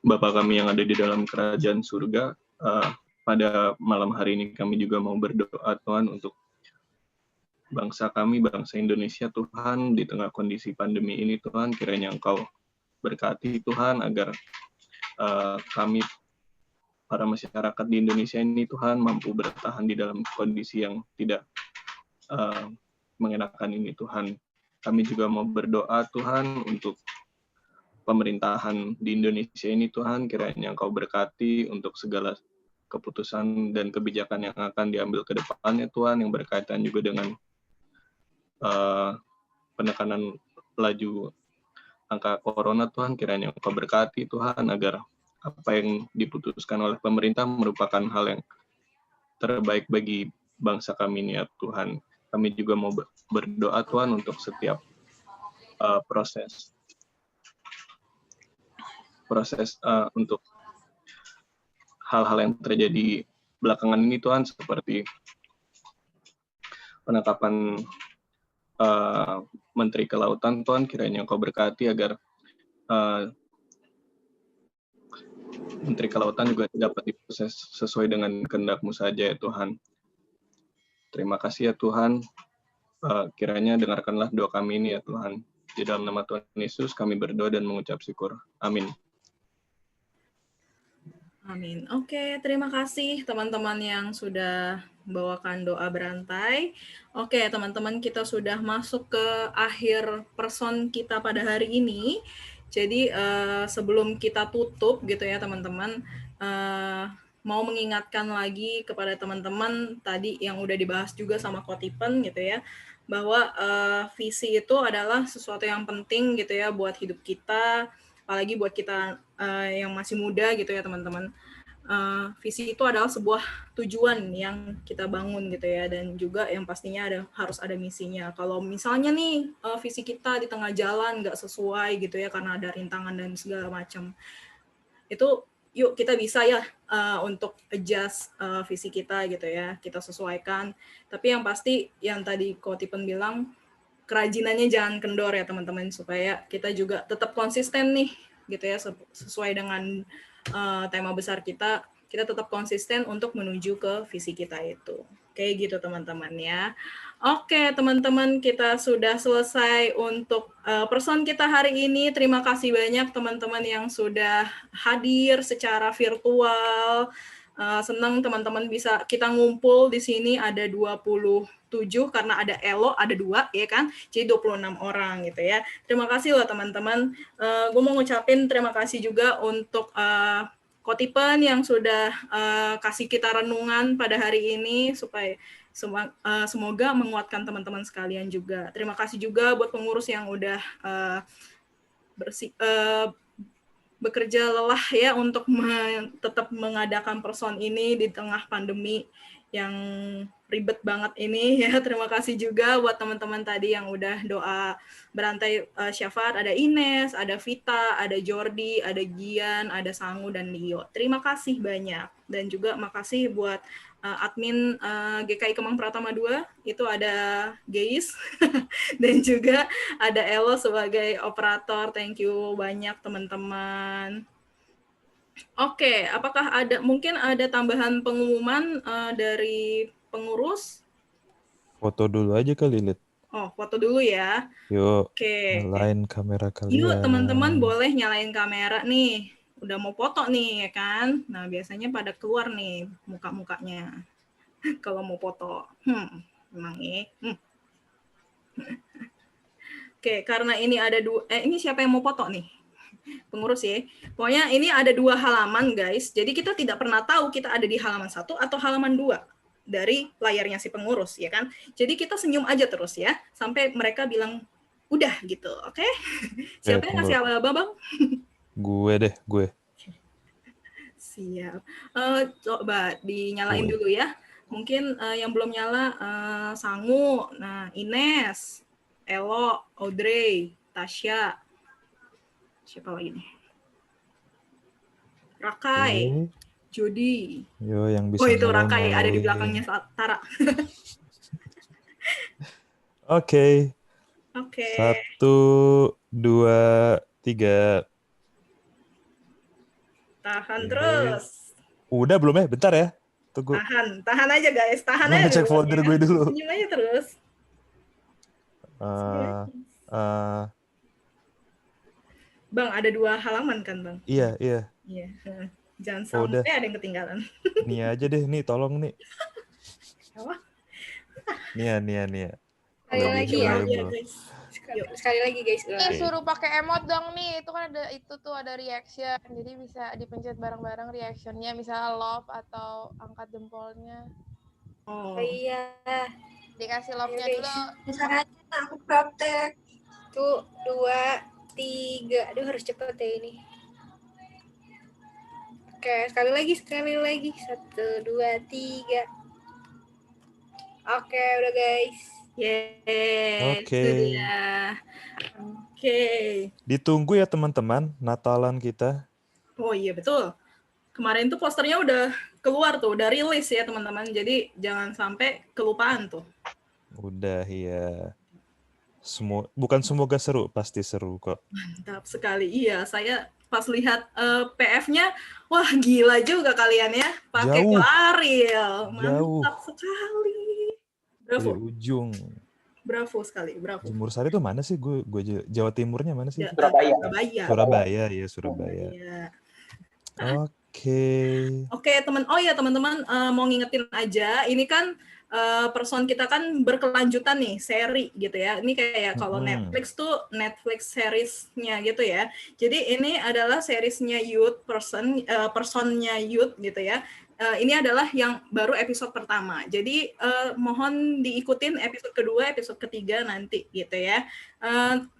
Bapa kami yang ada di dalam kerajaan surga, pada malam hari ini kami juga mau berdoa Tuhan untuk bangsa kami, bangsa Indonesia Tuhan, di tengah kondisi pandemi ini Tuhan, kiranya Engkau berkati Tuhan agar kami para masyarakat di Indonesia ini Tuhan mampu bertahan di dalam kondisi yang tidak mengenakan ini Tuhan. Kami juga mau berdoa Tuhan untuk pemerintahan di Indonesia ini Tuhan, kiranya Engkau berkati untuk segala keputusan dan kebijakan yang akan diambil ke depannya Tuhan, yang berkaitan juga dengan penekanan laju angka corona Tuhan, kiranya Engkau berkati Tuhan agar apa yang diputuskan oleh pemerintah merupakan hal yang terbaik bagi bangsa kami ini ya Tuhan. Kami juga mau berdoa Tuhan untuk setiap proses untuk hal-hal yang terjadi belakangan ini Tuhan, seperti penangkapan Menteri Kelautan Tuhan, kiranya Engkau berkati agar Menteri Kelautan juga dapat diproses sesuai dengan kehendak-Mu saja ya Tuhan. Terima kasih ya Tuhan, kiranya dengarkanlah doa kami ini ya Tuhan. Di dalam nama Tuhan Yesus kami berdoa dan mengucap syukur. Amin. Amin. Oke, terima kasih teman-teman yang sudah membawakan doa berantai. Oke, teman-teman, kita sudah masuk ke akhir person kita pada hari ini. Jadi sebelum kita tutup gitu ya teman-teman, mau mengingatkan lagi kepada teman-teman tadi yang udah dibahas juga sama Kotipen gitu ya, bahwa visi itu adalah sesuatu yang penting gitu ya buat hidup kita, apalagi buat kita yang masih muda gitu ya teman-teman. Visi itu adalah sebuah tujuan yang kita bangun gitu ya, dan juga yang pastinya harus ada misinya. Kalau misalnya nih visi kita di tengah jalan nggak sesuai gitu ya karena ada rintangan dan segala macam, itu yuk kita bisa ya untuk adjust visi kita gitu ya, kita sesuaikan. Tapi yang pasti yang tadi Ko Tipen bilang, kerajinannya jangan kendor ya teman-teman, supaya kita juga tetap konsisten nih gitu ya, sesuai dengan tema besar kita tetap konsisten untuk menuju ke visi kita itu. Kayak gitu teman-teman ya. Oke teman-teman, kita sudah selesai untuk person kita hari ini. Terima kasih banyak teman-teman yang sudah hadir secara virtual. Senang teman-teman bisa kita ngumpul di sini, ada 27 karena ada Elo, ada 2 ya kan, jadi 26 orang gitu ya. Terima kasih loh teman-teman. Gue mau ngucapin terima kasih juga untuk Ko Tipen yang sudah kasih kita renungan pada hari ini, supaya semoga menguatkan teman-teman sekalian juga. Terima kasih juga buat pengurus yang udah bekerja lelah ya untuk tetap mengadakan person ini di tengah pandemi yang ribet banget ini ya. Terima kasih juga buat teman-teman tadi yang udah doa berantai syafaat. Ada Ines, ada Vita, ada Jordi, ada Gian, ada Sangu, dan Leo. Terima kasih banyak. Dan juga makasih buat admin GKI Kemang Pratama 2, itu ada Geis, dan juga ada Elo sebagai operator. Thank you banyak teman-teman. Oke, apakah mungkin ada tambahan pengumuman dari pengurus? Foto dulu aja kali, Lid. Oh, foto dulu ya. Yuk, Oke. nyalain kamera kalian. Yuk, teman-teman boleh nyalain kamera nih. Udah mau foto nih, ya kan? Nah, biasanya pada keluar nih muka-mukanya kalau mau foto. Memang ya. Oke, karena ini ada ini siapa yang mau foto nih? Pengurus ya. Pokoknya ini ada 2 halaman, guys. Jadi kita tidak pernah tahu kita ada di halaman 1 atau halaman 2 dari layarnya si pengurus, ya kan? Jadi kita senyum aja terus ya, sampai mereka bilang, udah gitu, oke? Siapa yang ngasih aba-aba, Bang? Gue deh, gue. Siap. Coba dinyalain dulu ya. Mungkin yang belum nyala, Sangu, nah Ines, Elo, Audrey, Tasya, siapa lagi nih? Rakai, Jody. Yo, yang bisa. Oh itu Rakai, ada di belakangnya Tara. Oke. 1, 2, 3. Tahan terus. Udah belum ya? Bentar ya. Tunggu. Tahan aja guys, tahan aja. Cek folder gue dulu. Senyum aja terus. Bang, ada 2 halaman kan, Bang? Iya. Jangan sampai ada yang ketinggalan. Nih aja deh, nih tolong nih. Apa? Nia. Sekali lagi ya, guys. Sekali lagi guys. Suruh pakai emot dong nih. Itu kan ada reaction. Jadi bisa dipencet bareng-bareng reactionnya, misalnya love atau angkat jempolnya. Oh iya. Dikasih love-nya dulu. Misalnya aku praktek. 1, 2, 3. Aduh harus cepet ya ini. Oke, sekali lagi. 1, 2, 3. Oke, udah guys. Yes. Oke. Oke. Ditunggu ya teman-teman, Natalan kita. Oh iya betul. Kemarin tuh posternya udah keluar tuh, udah rilis ya teman-teman. Jadi jangan sampai kelupaan tuh. Udah ya. Bukan semoga seru, pasti seru kok. Mantap sekali. Iya, saya pas lihat PF-nya, wah gila juga kalian ya. Pakai Claril. Mantap sekali. Bravo. Dari ujung. Bravo sekali, bravo. Jemur Sari itu mana sih? Gue Jawa Timurnya mana sih? Surabaya. Surabaya. Oke. Oke, teman-teman mau ngingetin aja, ini kan person kita kan berkelanjutan nih, seri gitu ya. Ini kayak kalau Netflix tuh Netflix seriesnya gitu ya. Jadi ini adalah seriesnya Youth person, personnya Youth gitu ya. Ini adalah yang baru episode pertama. Jadi mohon diikutin episode kedua, episode ketiga nanti gitu ya.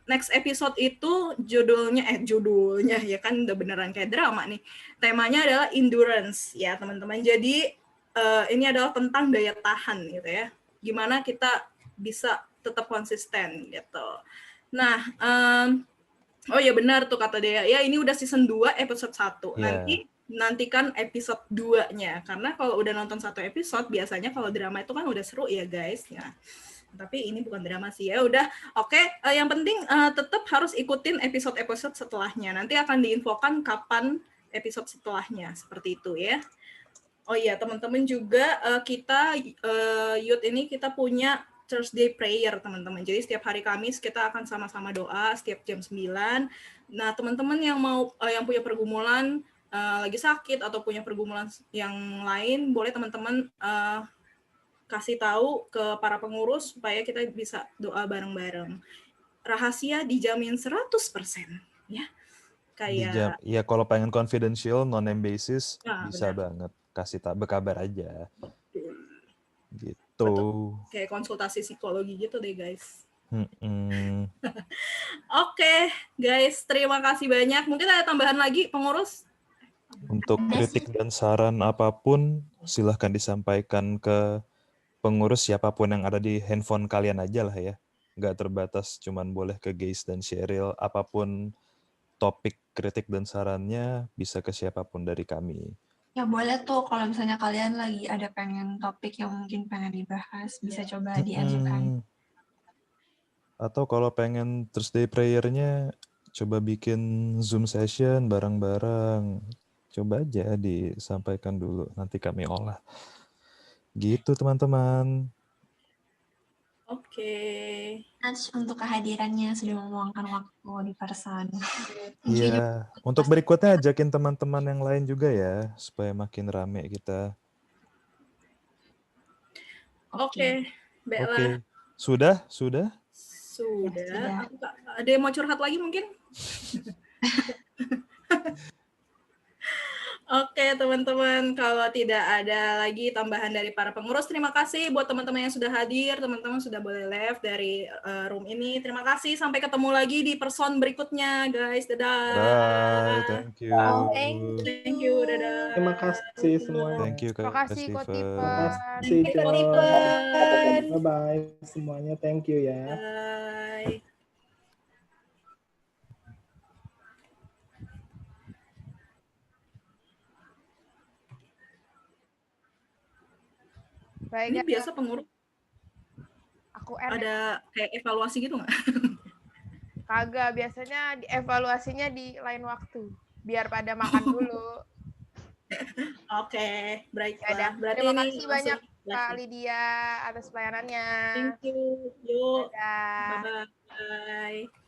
Next episode itu judulnya ya kan udah beneran kayak drama nih. Temanya adalah endurance ya teman-teman. Jadi ini adalah tentang daya tahan gitu ya. Gimana kita bisa tetap konsisten gitu. Nah, oh ya benar tuh kata Dea. Ya ini udah season 2 episode 1. Yeah. Nantikan episode 2-nya. Karena kalau udah nonton satu episode, biasanya kalau drama itu kan udah seru ya guys. Ya. Tapi ini bukan drama sih ya. Udah, oke. Yang penting tetap harus ikutin episode-episode setelahnya. Nanti akan diinfokan kapan episode setelahnya. Seperti itu ya. Oh iya, teman-teman juga kita Youth ini kita punya Thursday prayer, teman-teman. Jadi setiap hari Kamis kita akan sama-sama doa setiap jam 9. Nah, teman-teman yang mau yang punya pergumulan lagi sakit atau punya pergumulan yang lain, boleh teman-teman kasih tahu ke para pengurus supaya kita bisa doa bareng-bareng. Rahasia dijamin 100%, ya. Kayak ya kalau pengen confidential, non-name basis, bisa benar. banget. Kasih berkabar aja. Gitu. Betul. Kayak konsultasi psikologi gitu deh, guys. Oke, guys. Terima kasih banyak. Mungkin ada tambahan lagi, pengurus? Untuk kritik dan saran apapun, silahkan disampaikan ke pengurus siapapun yang ada di handphone kalian aja lah ya. Nggak terbatas, cuman boleh ke Geis dan Sheryl. Apapun topik kritik dan sarannya, bisa ke siapapun dari kami. Ya boleh tuh kalau misalnya kalian lagi ada pengen topik yang mungkin pengen dibahas, bisa coba diajukan. Atau kalau pengen Thursday prayer-nya, coba bikin Zoom session bareng-bareng. Coba aja disampaikan dulu, nanti kami olah. Gitu teman-teman. Oke. Untuk kehadirannya sudah meluangkan waktu di person. Iya, untuk berikutnya ajakin teman-teman yang lain juga ya, supaya makin rame kita. Oke, Bella. Oke. Sudah? Sudah. Ada yang mau curhat lagi mungkin? Oke, teman-teman, kalau tidak ada lagi tambahan dari para pengurus, terima kasih buat teman-teman yang sudah hadir, teman-teman sudah boleh left dari room ini. Terima kasih, sampai ketemu lagi di person berikutnya, guys. Dadah. Bye, thank you. Thank you, dadah. Terima kasih semuanya. Thank you, Terima kasih, Ko Tipen. Terima kasih, Bye-bye semuanya. Thank you ya. Bye. Baik, ini biasa pengurus ada kayak evaluasi gitu nggak? Kagak, biasanya evaluasinya di lain waktu biar pada makan dulu. Oke, baiklah. Berarti terima ini kasih banyak Kak Lydia atas pelayanannya. Thank you. Yuk. Dadah. Bye-bye.